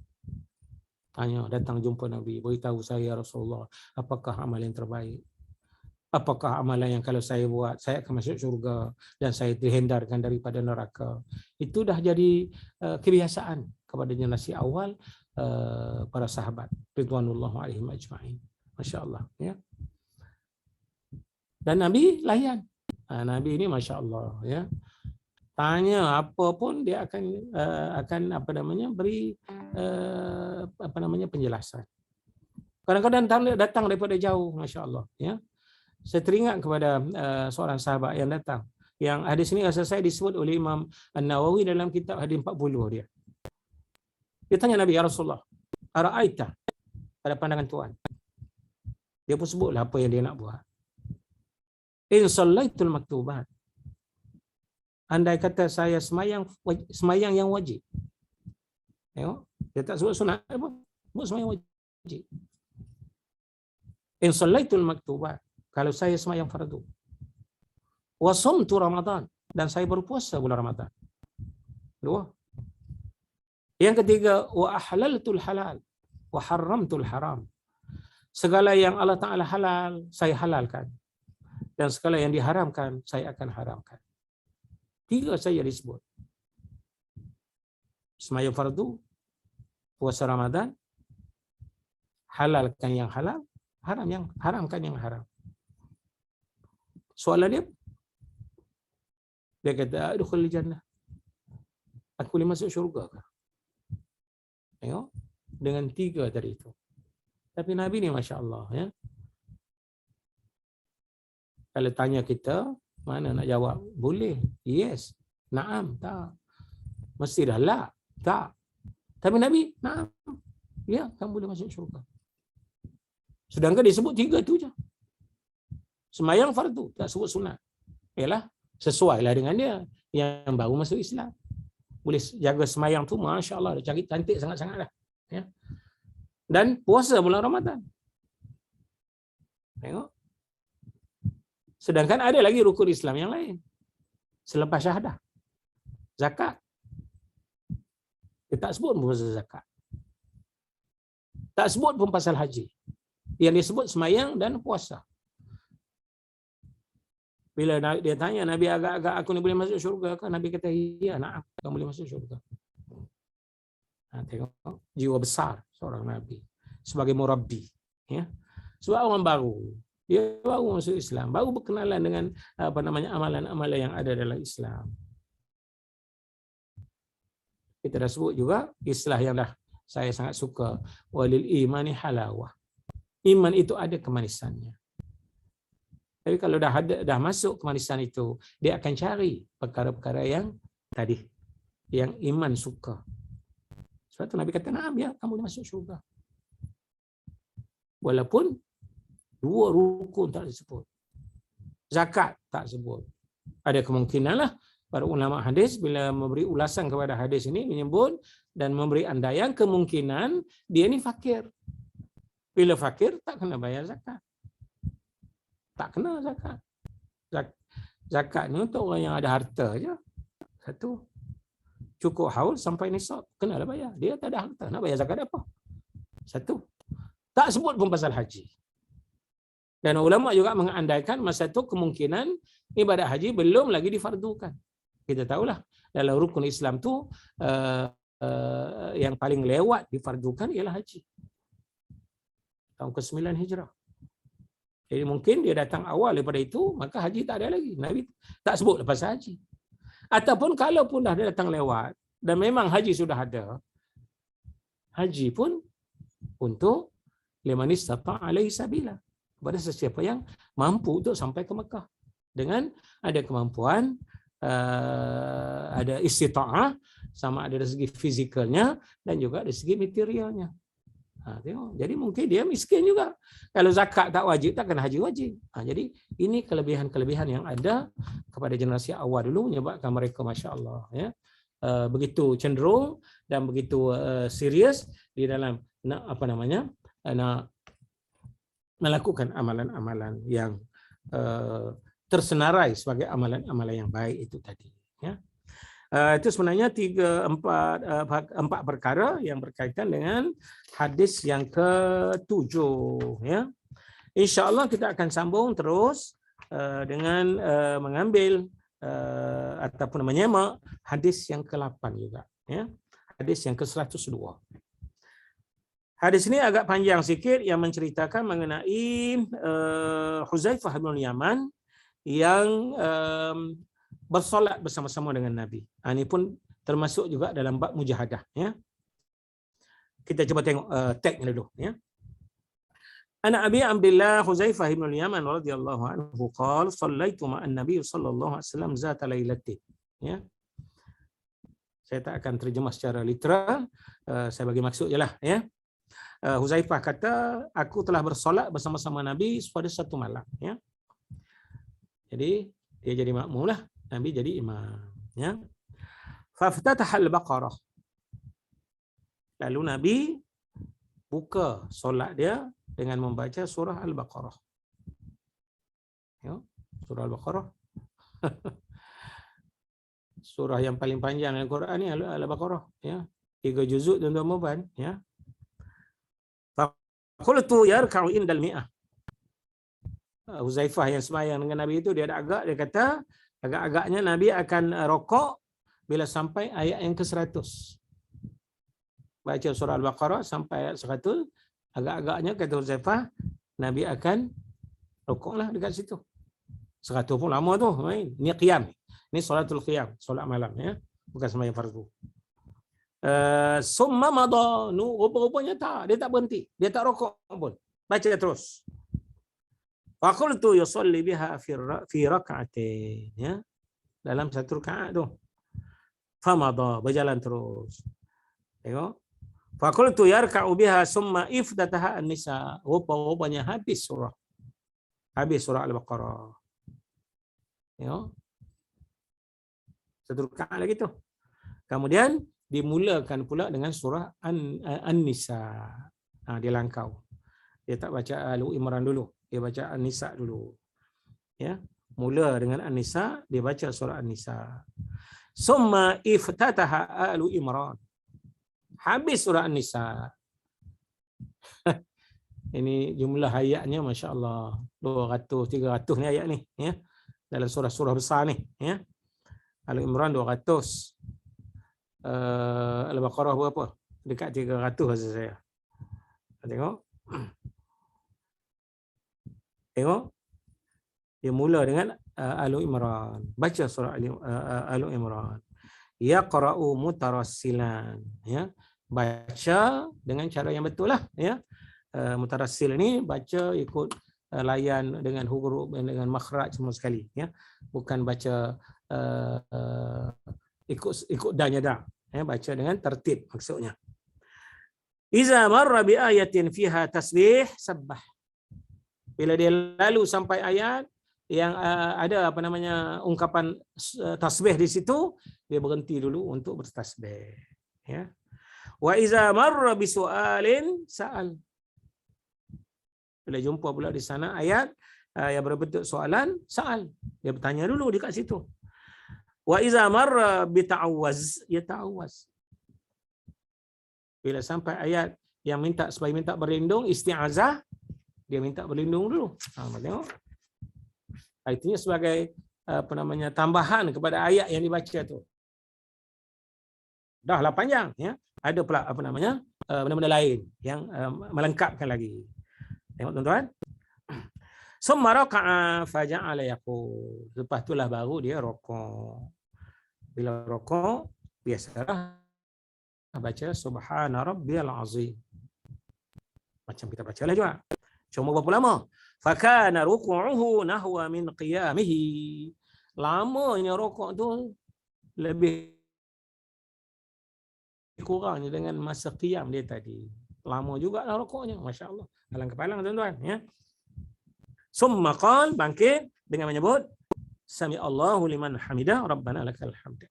Tanya, datang jumpa Nabi, beritahu saya Rasulullah, apakah amalan yang terbaik? Apakah amalan yang kalau saya buat, saya akan masuk syurga dan saya dihindarkan daripada neraka. Itu dah jadi kebiasaan kepada generasi awal para sahabat ridwanullah alaihim ajma'in. Masya-Allah, ya. Dan Nabi layan. Nabi ini masya-Allah, ya. Tanya apa pun dia akan beri penjelasan. Kadang-kadang datang daripada jauh, masya-Allah, ya. Saya teringat kepada seorang sahabat yang datang. Yang hadis ini asal saya disebut oleh Imam An-Nawawi dalam kitab hadis 40 dia. Dia tanya Nabi, ya Rasulullah, ara'aita, pada pandangan Tuhan. Dia pun sebutlah apa yang dia nak buat. In sallaitul maktubat. Andai kata saya semayang yang wajib. Tengok, dia tak sebut sunat apa? Sebut semayang wajib. In sallaitul maktubat. Kalau saya semayang fardu. Wa sumtu Ramadan, dan saya berpuasa bulan Ramadan. Dua. Yang ketiga, wa ahlaltul halal wa haramtul haram. Segala yang Allah Taala halal, saya halalkan. Dan segala yang diharamkan, saya akan haramkan. 3 saja disebut. Semayang fardu, puasa Ramadan, halalkan yang halal, haramkan yang haram. Soalan dia kata, adkhulul jannah. Aku boleh masuk syurga ke? Tengok, dengan 3 tadi itu. Tapi Nabi ni masya-Allah, ya. Kalau tanya kita, mana nak jawab? Boleh. Yes. Naam. Tak. Mesti dah la. Tak. Tapi Nabi, naam. Ya, kamu boleh masuk syurga. Sedangkan disebut 3 tu je. Semayang fardu, tak sebut sunat. Yalah, sesuailah dengan dia yang baru masuk Islam. Boleh jaga semayang tu, masya-Allah, dah cari cantik sangat-sangat dah. Ya. Dan puasa bulan Ramadan. Tengok. Sedangkan ada lagi rukun Islam yang lain. Selepas syahadah. Zakat. Dia tak sebut pun pasal zakat. Tak sebut pun pasal haji. Yang disebut semayang dan puasa. Bila dia tanya, Nabi agak-agak aku ni boleh masuk syurga ke? Nabi kata, ya, nak kamu boleh masuk syurga. Tengok, jiwa besar seorang Nabi. Sebagai murabbi. Ya. Sebab orang baru. Dia baru masuk Islam. Baru berkenalan dengan amalan-amalan yang ada dalam Islam. Kita dah sebut juga, istilah yang dah saya sangat suka. Walil imani halawah. Iman itu ada kemanisannya. Tapi kalau dah masuk kemanisan itu, dia akan cari perkara-perkara yang tadi, yang iman suka. Sebab tu Nabi kata, "Naam ya, kamu boleh masuk syurga." Walaupun 2 rukun tak disebut. Zakat tak sebut. Ada kemungkinan lah para ulama hadis bila memberi ulasan kepada hadis ini menyebut dan memberi andaian kemungkinan dia ni fakir. Bila fakir tak kena bayar zakat. Tak kena zakat. Zakat ni untuk orang yang ada harta je. Satu. Cukup haul sampai nisab, kenalah bayar. Dia tak ada harta, nak bayar zakat apa? Satu. Tak sebut pun pasal haji. Dan ulama juga mengandaikan masa itu kemungkinan ibadat haji belum lagi difardukan. Kita tahulah dalam rukun Islam tu yang paling lewat difardukan ialah haji. Tahun ke-9 Hijrah. Jadi mungkin dia datang awal daripada itu, maka haji tak ada lagi. Nabi tak sebut lepas haji. Ataupun kalaupun dah datang lewat dan memang haji sudah ada, haji pun untuk liman istata' alaihi sabila, kepada sesiapa yang mampu untuk sampai ke Mekah dengan ada kemampuan, ada istita'ah, sama ada dari segi fizikalnya dan juga dari segi materialnya. Tengok. Jadi mungkin dia miskin juga. Kalau zakat tak wajib, tak kena haji wajib. Jadi ini kelebihan-kelebihan yang ada kepada generasi awal dulu menyebabkan mereka masya-Allah, ya, begitu cenderung dan begitu serius di dalam nak melakukan amalan-amalan yang tersenarai sebagai amalan-amalan yang baik itu tadi. Ya. Itu sebenarnya 4 perkara yang berkaitan dengan hadis yang ke-7. Ya. Insya-Allah kita akan sambung terus dengan mengambil ataupun menyemak hadis yang ke-8 juga, ya. Hadis yang ke-102. Hadis ini agak panjang sikit yang menceritakan mengenai Huzaifah bin Yaman yang bersolat bersama-sama dengan Nabi. Ini pun termasuk juga dalam bab mujahadah, ya. Kita cuba tengok tagnya dulu, ya. Ana Abi Abdullah Huzaifah bin Yaman radhiyallahu anhu qala shallaitu ma'an Nabi sallallahu alaihi wasallam zata lailatin, ya. Saya tak akan terjemah secara literal, saya bagi maksud jelah, ya. Huzaifah kata, aku telah bersolat bersama-sama Nabi pada satu malam, ya. Jadi dia jadi makmum lah, Nabi jadi imam, ya. Faftataha al-Baqarah. Lalu Nabi buka solat dia dengan membaca surah Al-Baqarah. Ya, surah Al-Baqarah. Surah yang paling panjang dalam Quran ni Al-Baqarah, ya. 3 juzuk tuan-tuan puan, ya. Qultu yarka'u indal mi'ah. Huzaifah yang sembahyang dengan Nabi itu dia ada agak, dia kata agak-agaknya Nabi akan rokok bila sampai ayat yang ke-100. Baca surah Al-Baqarah sampai ayat 100, agak-agaknya kata Huzaifah Nabi akan rokoklah dekat situ. 100 pun lama tu, ini qiyam. Ini solatul qiyam, solat malam, ya. Bukan sembahyang fardu. Summa madha, rupa-rupanya tak, dia tak berhenti, dia tak rokok pun. Baca terus. Fa qultu yusalli biha fi rak'atain, ya. Dalam satu rakaat tu. Fa madha, berjalan terus. Tengok. Fa qultu yarka'u biha summa iftataha an-nisa. Rupa-rupanya habis surah. Habis surah Al-Baqarah. Tengok. Satu rakaat lagi tu. Kemudian dimulakan pula dengan surah An-Nisa. Dia langkau. Dia tak baca Al-Imran dulu, dia baca An-Nisa dulu. Ya, mula dengan An-Nisa, dia baca surah An-Nisa. Summa iftataha Al-Imran. Habis surah An-Nisa. Ini jumlah ayatnya masya-Allah 200 300 ni ayat ni, ya. Dalam surah-surah besar ni, ya. Al-Imran 200. Al-Baqarah berapa? Dekat 300 rasa saya. Tengok. Tengok. Dia mula dengan Al-Imran. Baca surah Al-Imran. Yaqra'u mutarassilan, ya. Baca dengan cara yang betul lah, ya. Mutarassil ni baca ikut layan dengan huruf dan dengan makhraj semua sekali, ya. Bukan baca ikut danya dah, ya, baca dengan tertib maksudnya. Iza marra bi ayatin fiha tasbih sabbah. Bila dia lalu sampai ayat yang ada ungkapan tasbih di situ, dia berhenti dulu untuk bertasbih, ya. Wa iza marra bi su'alin sa'al. Bila jumpa pula di sana ayat yang berbentuk soalan, sa'al. Dia bertanya dulu dekat situ. Wa iza marra bi ta'awwaz, ya ta'awwaz. Bila sampai ayat yang supaya minta berlindung, isti'azah, dia minta berlindung dulu. Tengok. Artinya sebagai tambahan kepada ayat yang dibaca tu. Dahlah panjang, ya. Ada pula benda-benda lain yang melengkapkan lagi. Tengok tuan-tuan. Summa raka'a faja'ala yaqul. Lepas itulah baru dia rokok. Bila rokok, biasalah baca subhana rabbiyal azim. Macam kita bacalah juga. Cuma berapa lama? Fakana ruku'uhu nahwa min qiyamihi. Lamanya rokok tu lebih kurangnya dengan masa qiyam dia tadi. Lama jugalah rokoknya, masya-Allah. Alang-kepalang tuan-tuan, ya. Summa qal, bangkit dengan menyebut sami Allahu liman hamidah rabbana lakal hamd.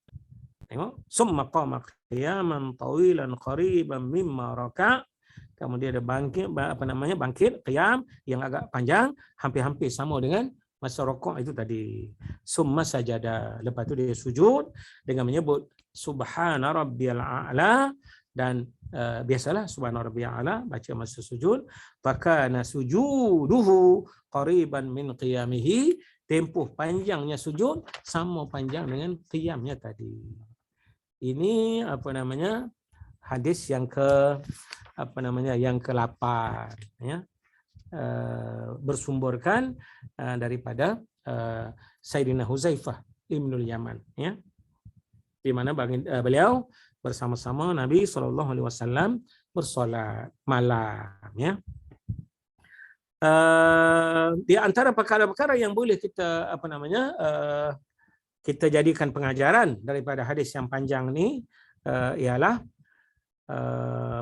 Tengok, summa qama qiyaman tawilan qariban mimma raka'. Kemudian dia bangkit qiyam yang agak panjang, hampir-hampir sama dengan masa rokok itu tadi. Summa sajada, lepas tu dia sujud dengan menyebut subhana rabbiyal a'la, Dan biasalah subhana rabbiyal a'la baca masa sujud, fakana sujuduhu qariban min qiyamihi, tempoh panjangnya sujud sama panjang dengan qiyamnya tadi. Ini hadis yang yang ke-8 ya. Bersumberkan daripada Sayyidina Huzaifah Ibnul Yaman ya. Di mana beliau bersama-sama Nabi SAW bersolat malam ya. Di antara perkara-perkara yang boleh kita kita jadikan pengajaran daripada hadis yang panjang ni ialah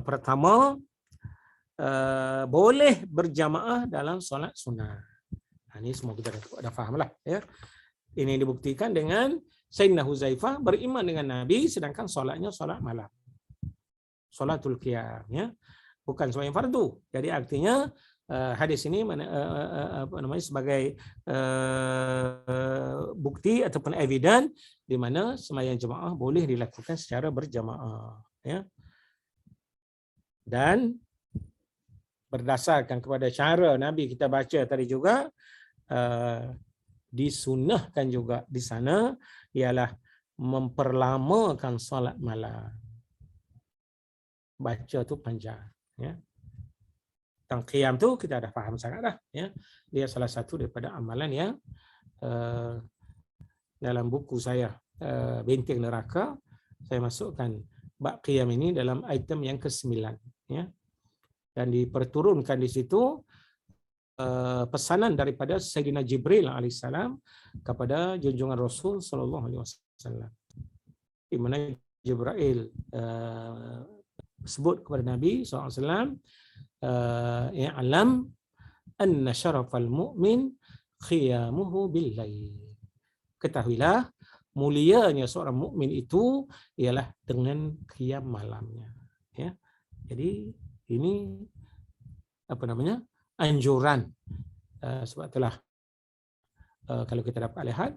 pertama, boleh berjamaah dalam solat sunnah. Ini semua kita dah fahamlah ya. Ini dibuktikan dengan Sayyidina Huzaifah beriman dengan Nabi sedangkan solatnya solat malam. Solatul qiyam ya. Bukan sembahyang fardu. Jadi artinya hadis ini sebagai bukti ataupun evidence di mana sembahyang jemaah boleh dilakukan secara berjamaah ya. Dan berdasarkan kepada cara Nabi kita baca tadi juga, disunnahkan juga di sana ialah memperlamakan solat malam. Baca tu panjang ya. Tentang qiyam tu kita dah faham sangat dah ya. Dia salah satu daripada amalan yang dalam buku saya Benteng Neraka saya masukkan bab qiyam ini dalam item yang ke-9 ya. Dan diperturunkan di situ pesanan daripada Sayyidina Jibril alaihissalam kepada junjungan Rasul sallallahu alaihi wasallam. Di mana Jibril sebut kepada Nabi sallallahu alaihi wasallam, "I'lam anna syarafal mu'min qiyamuhu bil-lail." Ketahuilah mulianya seorang mukmin itu ialah dengan qiyam malamnya ya. Jadi ini anjuran, sebab itulah kalau kita dapat lihat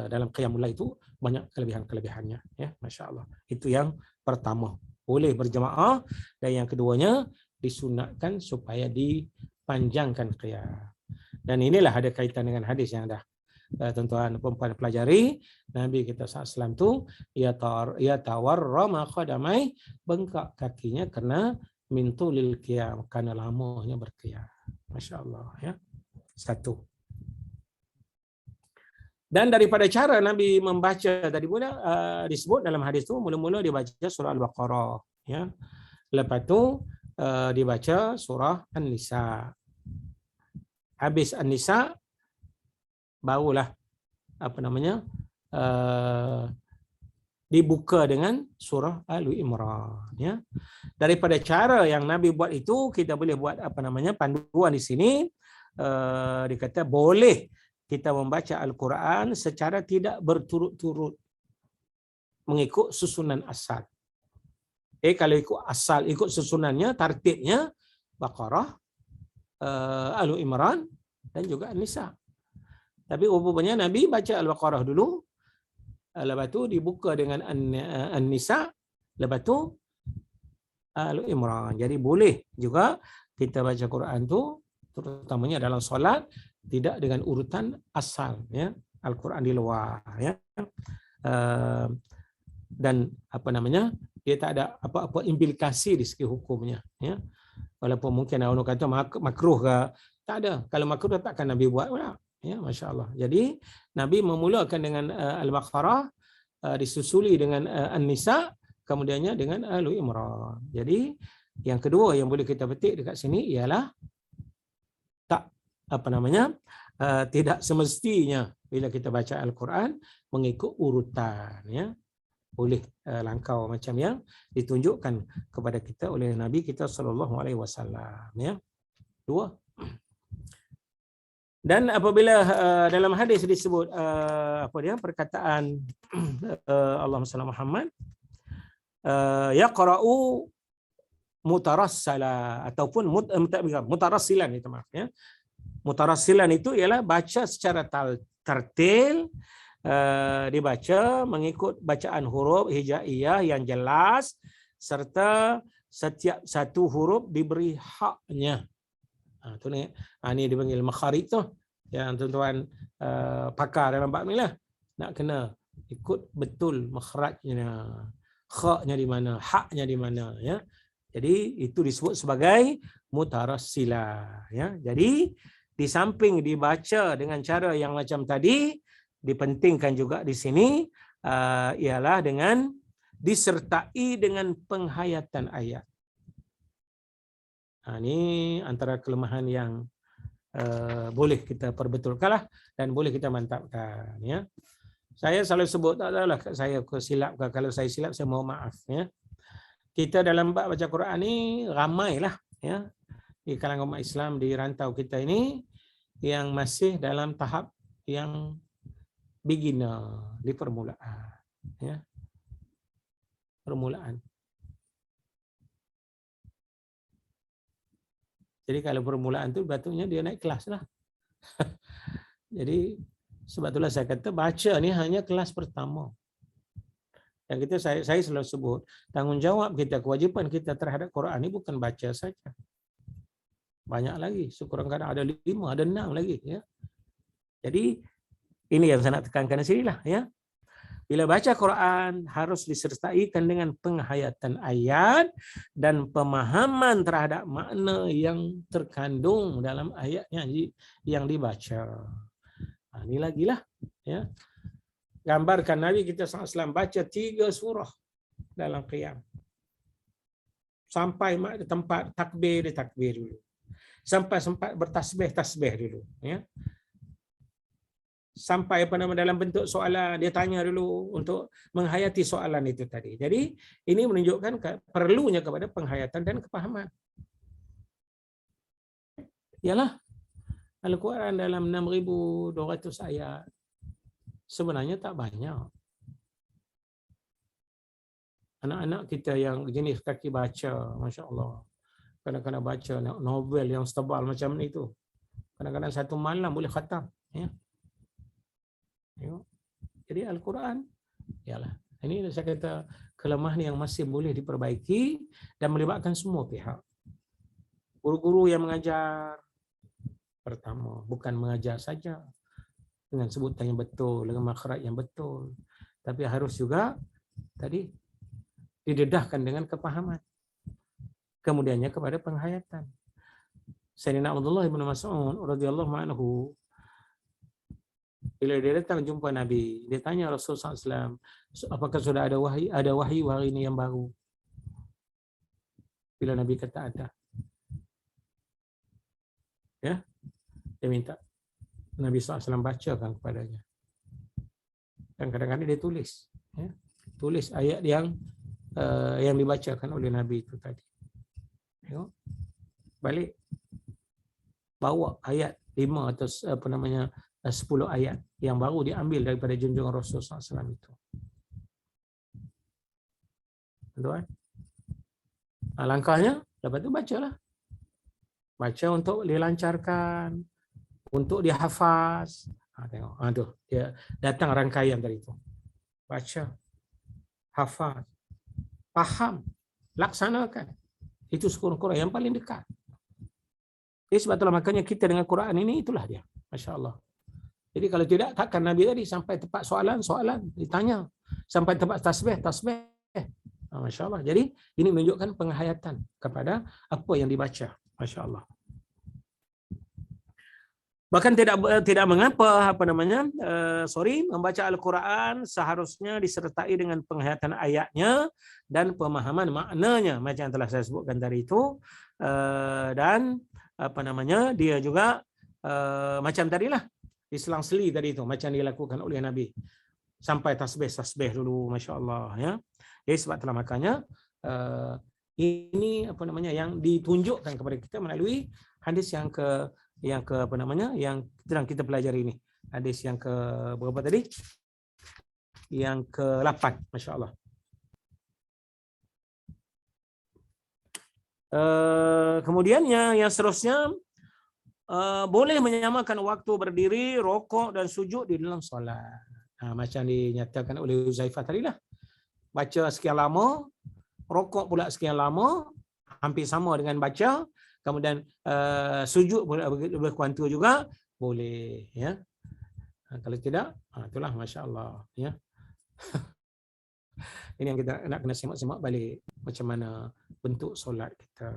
dalam qiyamul lail itu banyak kelebihan-kelebihannya ya, masya-Allah. Itu yang pertama, boleh berjemaah, dan yang keduanya disunatkan supaya dipanjangkan qiyam. Dan inilah ada kaitan dengan hadis yang dah tuan-tuan dan puan pelajari. Nabi kita SAW tu ia tawarrama qadamai, bengkak kakinya kerana min tulil qiyam, kerana lamanya berqiyam. Masya-Allah ya. Satu. Dan daripada cara Nabi membaca tadi pula disebut dalam hadis tu, mula-mula dia baca surah Al-Baqarah ya. Lepas tu dibaca surah An-Nisa. Habis An-Nisa barulah dibuka dengan surah Al-Imran ya. Daripada cara yang Nabi buat itu, kita boleh buat panduan di sini. Dikata boleh kita membaca Al-Quran secara tidak berturut-turut mengikut susunan asal. Kalau ikut asal, ikut susunannya, tartibnya Baqarah, Al-Imran dan juga An-Nisa. Tapi rupanya Nabi baca Al-Baqarah dulu, lepas tu dibuka dengan An-Nisa, lepas tu Al-Imran. Jadi boleh juga kita baca Quran tu, terutamanya dalam solat, tidak dengan urutan asal ya, Al-Quran di luar ya. Dan dia tak ada apa-apa implikasi di segi hukumnya ya. Walaupun mungkin orang kata makruh ke, tak ada. Kalau makruh takkan Nabi buat pula ya, masya-Allah. Jadi Nabi memulakan dengan Al-Baqarah, disusuli dengan An-Nisa, kemudiannya dengan Al-Imran. Jadi yang kedua yang boleh kita petik dekat sini ialah tidak semestinya bila kita baca Al-Quran mengikut urutan ya. Boleh langkau macam yang ditunjukkan kepada kita oleh Nabi kita sallallahu alaihi wasallam ya. Dua. Dan apabila dalam hadis disebut perkataan Allahumma salli Muhammad, yaqra'u mutarassala ataupun mutarassilan, itu maaf ya. Mutarassilan itu ialah baca secara tartil, dibaca mengikut bacaan huruf hijaiyah yang jelas, serta setiap satu huruf diberi haknya. Tu ni, ni dipanggil makharij tu. Yang tuan-tuan pakar dalam bab ni lah. Nak kena ikut betul makhrajnya. Kha'nya di mana, haknya di mana, ya. Jadi itu disebut sebagai mutarassilah, ya. Jadi di samping dibaca dengan cara yang macam tadi, dipentingkan juga di sini ialah dengan disertai dengan penghayatan ayat. Ini antara kelemahan yang boleh kita perbetulkanlah dan boleh kita mantapkan, ya. Saya selalu sebut, tak adalah saya silap, kalau saya silap saya mohon maaf, ya. Kita dalam bab baca Quran ni ramailah, ya, di kalangan umat Islam di rantau kita ini yang masih dalam tahap yang beginner, di permulaan, ya. Permulaan. Jadi kalau permulaan tu betulnya dia naik kelas lah. Jadi sebab itulah saya kata baca ni hanya kelas pertama. Yang kita saya selalu sebut, tanggungjawab kita, kewajipan kita terhadap Quran ni bukan baca saja. Banyak lagi, sekurang-kurangnya ada 5, ada 6 lagi, ya. Jadi ini yang saya nak tekankan di sinilah, ya. Bila baca Quran harus disertaikan dengan penghayatan ayat dan pemahaman terhadap makna yang terkandung dalam ayat yang dibaca. Ini lagi lah, ya. Gambarkan Nabi kita SAW baca 3 surah dalam qiyam. Sampai tempat takbir, dia takbir dulu. Sampai sempat bertasbih, tasbih dulu, ya. Sampai dalam bentuk soalan, dia tanya dulu untuk menghayati soalan itu tadi. Jadi ini menunjukkan perlunya kepada penghayatan dan kepahaman. Yalah, Al-Quran dalam 6.200 ayat sebenarnya tak banyak. Anak-anak kita yang jenis kaki baca, Masya Allah, kadang-kadang baca novel yang setebal macam ni tu, kadang-kadang satu malam boleh khatam, ya. Jadi Al-Quran, yalah, ini saya kata kelemahan yang masih boleh diperbaiki dan melibatkan semua pihak. Guru-guru yang mengajar, pertama, bukan mengajar saja dengan sebutan yang betul, dengan makhraj yang betul, tapi harus juga tadi didedahkan dengan kepahaman. Kemudiannya kepada penghayatan. Sayyidina Abdullah bin Mas'ud radhiyallahu anhu, bila dia datang jumpa Nabi, dia tanya Rasulullah SAW, apakah sudah ada wahyu hari ini yang baru? Bila Nabi kata ada, ya, dia minta Nabi SAW bacakan kepadanya. Dan kadang-kadang dia tulis, ya, tulis ayat yang dibacakan oleh Nabi itu tadi. Tengok, balik bawa ayat 5 atau 10 ayat yang baru diambil daripada junjungan Rasulullah SAW itu. Tuan, langkahnya lepas tu bacalah. Baca untuk dilancarkan, untuk dihafaz. Tengok, tu dia datang rangkaian dari itu. Baca, hafaz, faham, laksanakan. Itu sekurang-kurang yang paling dekat. Jadi sebab itulah makanya kita dengan Quran ini, itulah dia. Masya Allah. Jadi kalau tidak, takkan Nabi tadi sampai tempat soalan ditanya. Sampai tempat tasbih. Masya Allah. Jadi ini menunjukkan penghayatan kepada apa yang dibaca. Masya Allah. Bahkan tidak mengapa membaca Al-Quran seharusnya disertai dengan penghayatan ayatnya dan pemahaman maknanya macam yang telah saya sebutkan tadi itu. Dan dia juga macam tadilah diselang-seli tadi itu, macam dilakukan oleh Nabi. Sampai tasbih dulu, Masya Allah, ya. Jadi sebab itulah makanya ini yang ditunjukkan kepada kita melalui hadis yang sedang kita pelajari ini. Hadis yang ke berapa tadi? Yang ke-8, Masya Allah. Kemudian yang seterusnya, boleh menyamakan waktu berdiri, rokok dan sujud di dalam solat. Macam dinyatakan oleh Uzaifah tadi lah. Baca sekian lama, rokok pula sekian lama, hampir sama dengan baca, kemudian sujud pula lebih kurang tu juga, boleh, ya. Kalau tidak, itulah masya-Allah, ya. Ini yang kita nak kena semak-semak balik macam mana bentuk solat kita,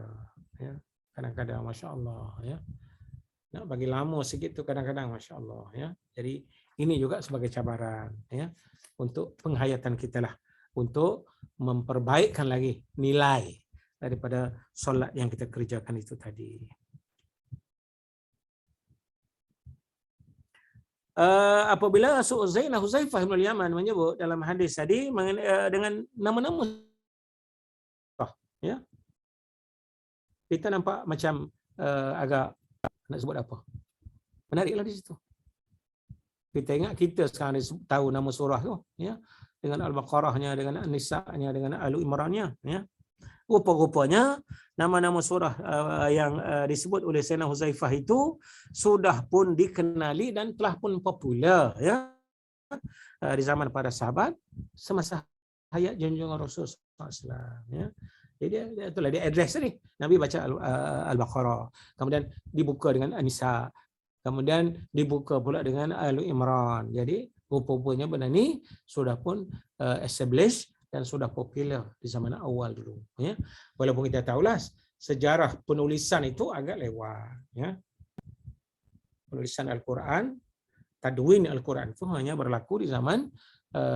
ya. Kadang-kadang masya-Allah, ya. Nak bagi lama sikit tu kadang-kadang masya-Allah, ya. Jadi ini juga sebagai cabaran, ya, untuk penghayatan kita lah, untuk memperbaikkan lagi nilai daripada solat yang kita kerjakan itu tadi. Apabila Huzaifah bin Yaman menyebut dalam hadis tadi dengan nama-nama, ya, kita nampak macam agak nak sebut apa, menariklah di situ. Kita ingat kita sekarang tahu nama surah tu, ya, dengan Al-Baqarahnya, dengan An-Nisa-nya, dengan Al-Imran-nya, ya. Rupa-rupanya nama-nama surah yang disebut oleh Sayyidina Huzaifah itu sudah pun dikenali dan telah pun popular, ya, di zaman para sahabat semasa hayat junjungan Rasul SAW, ya. Jadi itulah dia address ni. Nabi baca Al-Baqarah, kemudian dibuka dengan An-Nisa, kemudian dibuka pula dengan Al-Imran. Jadi rupa-rupanya benda ni sudah pun established dan sudah popular di zaman awal dulu, ya. Walaupun kita tahulah sejarah penulisan itu agak lewat, ya. Penulisan Al-Quran, tadwin Al-Quran itu hanya berlaku di zaman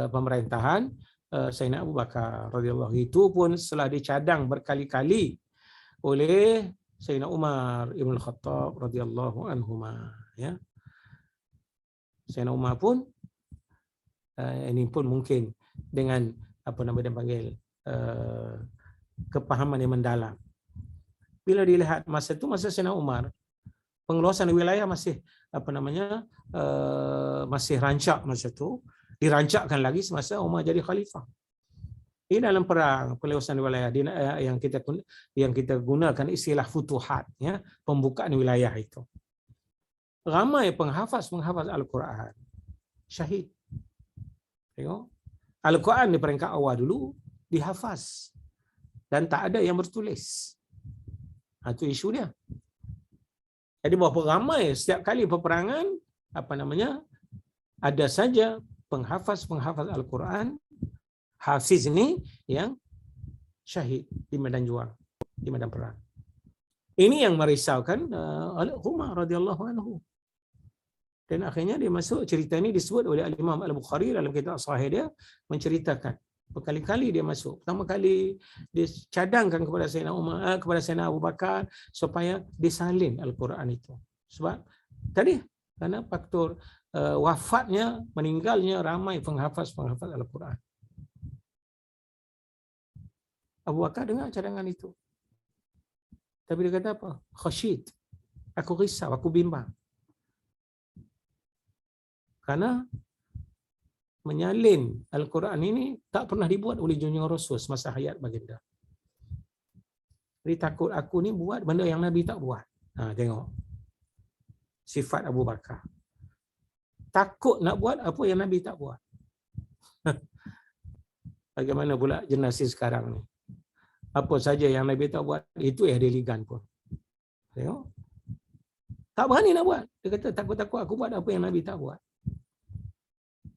pemerintahan Sayyidina Abu Bakar radhiyallahu, itu pun setelah dicadang berkali-kali oleh Sayyidina Umar Ibn Khattab radhiyallahu anhuma, ya. Sayyidina Umar pun ini pun mungkin dengan apa nama dia panggil kepahaman yang mendalam. Bila dilihat masa itu, masa Sayyidina Umar, pengeluasan wilayah masih apa namanya masih rancak masa itu, dirancakkan lagi semasa Umar jadi khalifah. Ini dalam perang pengeluasan wilayah yang kita gunakan istilah futuhat, ya, pembukaan wilayah itu. Ramai penghafaz Al-Quran syahid. Tengok, Al-Quran di peringkat awal dulu dihafaz dan tak ada yang bertulis. Itu isu dia. Jadi berapa ramai setiap kali peperangan apa namanya ada saja penghafaz Al-Quran, hafiz ini yang syahid di medan juang, di medan perang. Ini yang merisaukan Umar radhiyallahu anhu. Dan akhirnya dia masuk, cerita ini disebut oleh Al-Imam Al-Bukhari dalam kitab Sahih dia, menceritakan berkali-kali dia masuk. Pertama kali dia cadangkan kepada Sayyidina Umar, kepada Sayyidina Abu Bakar supaya disalin Al-Quran itu. Sebab tadi kerana faktor wafatnya, meninggalnya ramai penghafaz Al-Quran. Abu Bakar dengar cadangan itu. Tapi dia kata apa? Khasyid. Aku risau, aku bimbang. Karena menyalin Al-Quran ini tak pernah dibuat oleh junjungan Rasul semasa hayat baginda. Jadi takut aku ni buat benda yang Nabi tak buat. Tengok. Sifat Abu Bakar. Takut nak buat apa yang Nabi tak buat. Bagaimana pula generasi sekarang ni? Apa saja yang Nabi tak buat, itu yang dia ligan pun. Tengok. Tak berani nak buat. Dia kata takut-takut aku buat apa yang Nabi tak buat.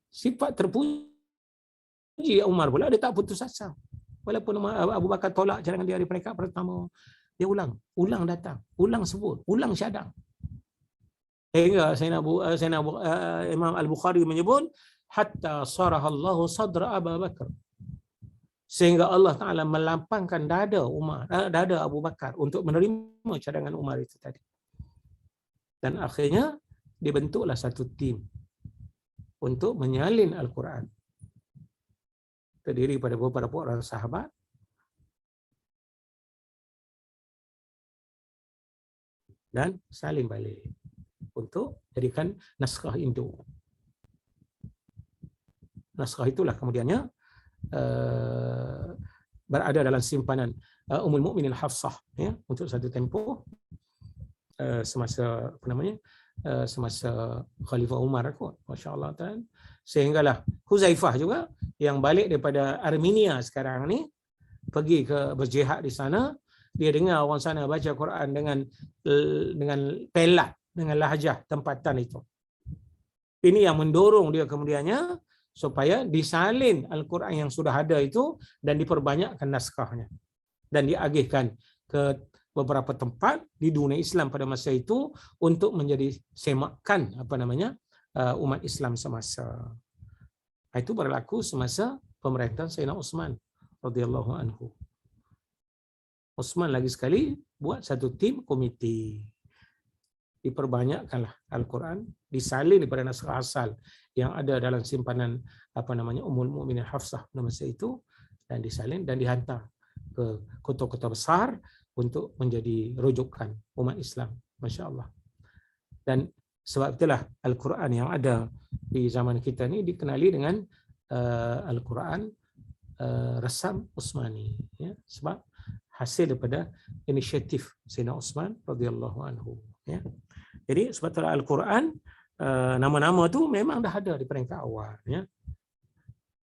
Sifat terpuji Umar pula, dia tak putus asa. Walaupun Abu Bakar tolak cadangan dia di peringkat pertama, dia ulang datang, ulang sebut, ulang syadang. Hingga Imam Al-Bukhari menyebut hatta sarahallahu sadra Abu Bakar. Sehingga Allah Taala melampangkan dada Abu Bakar untuk menerima cadangan Umar itu tadi. Dan akhirnya dibentuklah satu tim untuk menyalin Al-Quran. Terdiri pada beberapa orang sahabat dan salin balik untuk jadikan naskah induk. Naskah itulah kemudiannya berada dalam simpanan Ummul Mukminin Hafsah, ya, untuk satu tempoh semasa semasa Khalifah Umar kot, masya-Allah kan. Sehinggalah Huzaifah juga yang balik daripada Armenia sekarang ni, pergi ke berjihad di sana, dia dengar orang sana baca Quran dengan pelat, dengan lahjah tempatan itu. Ini yang mendorong dia kemudiannya supaya disalin Al-Quran yang sudah ada itu dan diperbanyakkan naskahnya dan diagihkan ke beberapa tempat di dunia Islam pada masa itu untuk menjadi semakan umat Islam semasa. Itu berlaku semasa pemerintahan Sayyidina Utsman radhiyallahu anhu. Utsman lagi sekali buat satu tim komiti. Diperbanyakkanlah Al-Quran, disalin daripada naskah asal yang ada dalam simpanan Ummul Mukminin Hafsah pada masa itu, dan disalin dan dihantar ke kota-kota besar untuk menjadi rujukan umat Islam. Masya Allah. Dan sebab itulah Al-Quran yang ada di zaman kita ni dikenali dengan Al-Quran Rasam Utsmani, ya, sebab hasil daripada inisiatif Sayyidina Utsman radhiyallahu anhu, ya. Jadi sebab itulah Al-Quran nama-nama tu memang dah ada di peringkat awal, ya.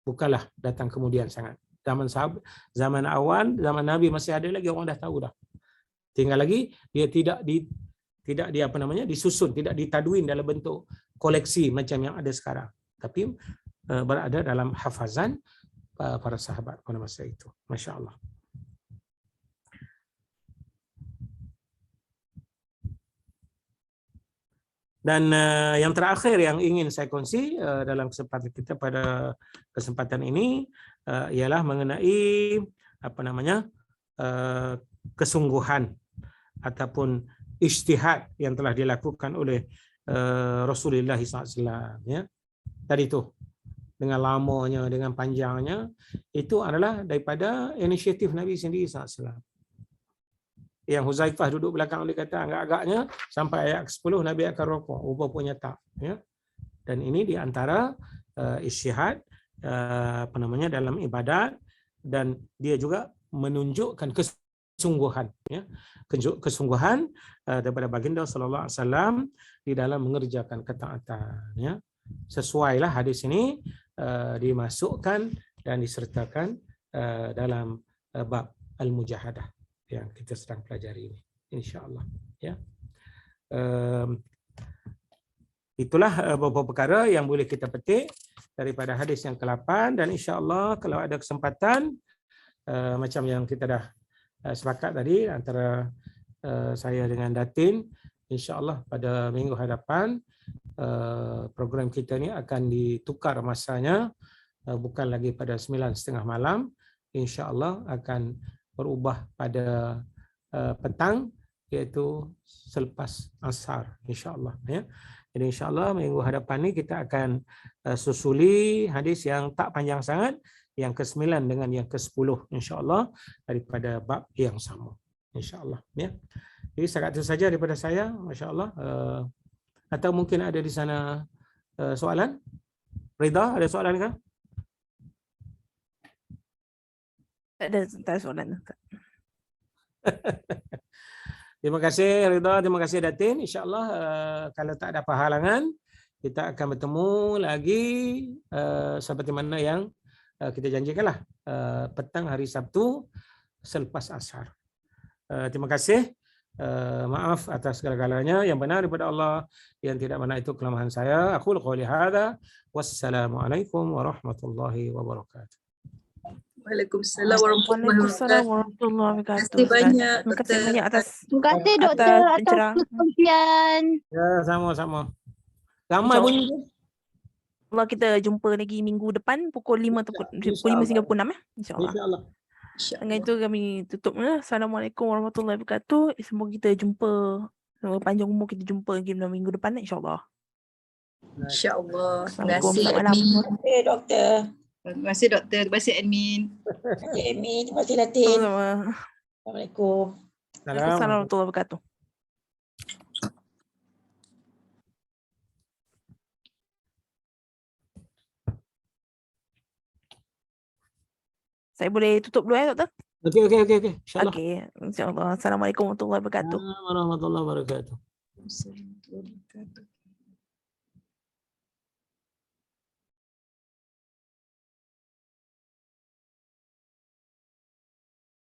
Bukanlah datang kemudian sangat. Zaman awal, zaman Nabi masih ada lagi, orang dah tahu dah. Tinggal lagi dia tidak disusun, tidak ditadwin dalam bentuk koleksi macam yang ada sekarang, tapi berada dalam hafazan para sahabat pada masa itu. Masya Allah. Dan yang terakhir yang ingin saya kongsi dalam kesempatan kita pada kesempatan ini ialah mengenai kesungguhan ataupun ijtihad yang telah dilakukan oleh Rasulullah SAW. Ya. Tadi itu dengan lamanya, dengan panjangnya, itu adalah daripada inisiatif Nabi sendiri SAW. Yang Huzaifah duduk belakang dia kata agak-agaknya sampai ayat 10 Nabi akan rukuk, rupanya tak, ya. Dan ini di antara ijtihad dalam ibadat, dan dia juga menunjukkan kesungguhan, ya. Kesungguhan daripada baginda sallallahu alaihi wasallam di dalam mengerjakan ketaatan, ya. Sesuailah hadis ini dimasukkan dan disertakan dalam bab al-mujahadah yang kita sedang pelajari ini, insya-Allah, ya. Itulah beberapa perkara yang boleh kita petik daripada hadis yang ke-8, dan insya-Allah kalau ada kesempatan macam yang kita dah sepakat tadi antara saya dengan Datin, insya-Allah pada minggu hadapan program kita ni akan ditukar masanya, bukan lagi pada 9:30 malam, insya-Allah akan berubah pada petang, iaitu selepas asar, insya-Allah, ya. Jadi insya-Allah minggu hadapan ni kita akan susuli hadis yang tak panjang sangat, yang ke-9 dengan yang ke-10, insya-Allah, daripada bab yang sama, insya-Allah, ya. Jadi setakat itu saja daripada saya, masya-Allah. Atau mungkin ada di sana soalan? Rida, ada soalan ke? Tak ada soalan. Terima kasih Ridha, terima kasih Datin. InsyaAllah kalau tak ada halangan, kita akan bertemu lagi seperti mana yang kita janjikanlah petang hari Sabtu selepas asar. Terima kasih. Maaf atas segala-galanya, yang benar daripada Allah, yang tidak benar itu kelemahan saya. Aqulu qouli hadza, wassalamualaikum warahmatullahi wabarakatuh. Waalaikumsalam Waalaikumsalam warahmatullahi wabarakatuh. Terima kasih banyak. Terima kasih banyak atas Terima kasih doktor atas pencerahan. perkongsian. Ya, sama-sama. Ramai InsyaAllah. bunyi tu. Allah, kita jumpa lagi minggu depan pukul 5 atau pukul 5 hingga pukul 6, ya. InsyaAllah. InsyaAllah. Dengan itu kami tutup. Assalamualaikum warahmatullahi wabarakatuh. Semoga kita jumpa, semoga panjang umur kita jumpa lagi minggu depan, insyaAllah. InsyaAllah. Terima Assalamualaikum. kasih Selamat malam. admin. Doktor. Terima kasih doktor. Terima kasih admin. Amin. Terima kasih Latin. Sama-sama. Assalamualaikum. Waalaikumsalam warahmatullahi wabarakatuh. Saya boleh tutup dulu, ya, doktor? Okey. InsyaAllah. Okey, insyaAllah. Assalamualaikum warahmatullahi wabarakatuh. Warahmatullahi wabarakatuh. Assalamualaikum.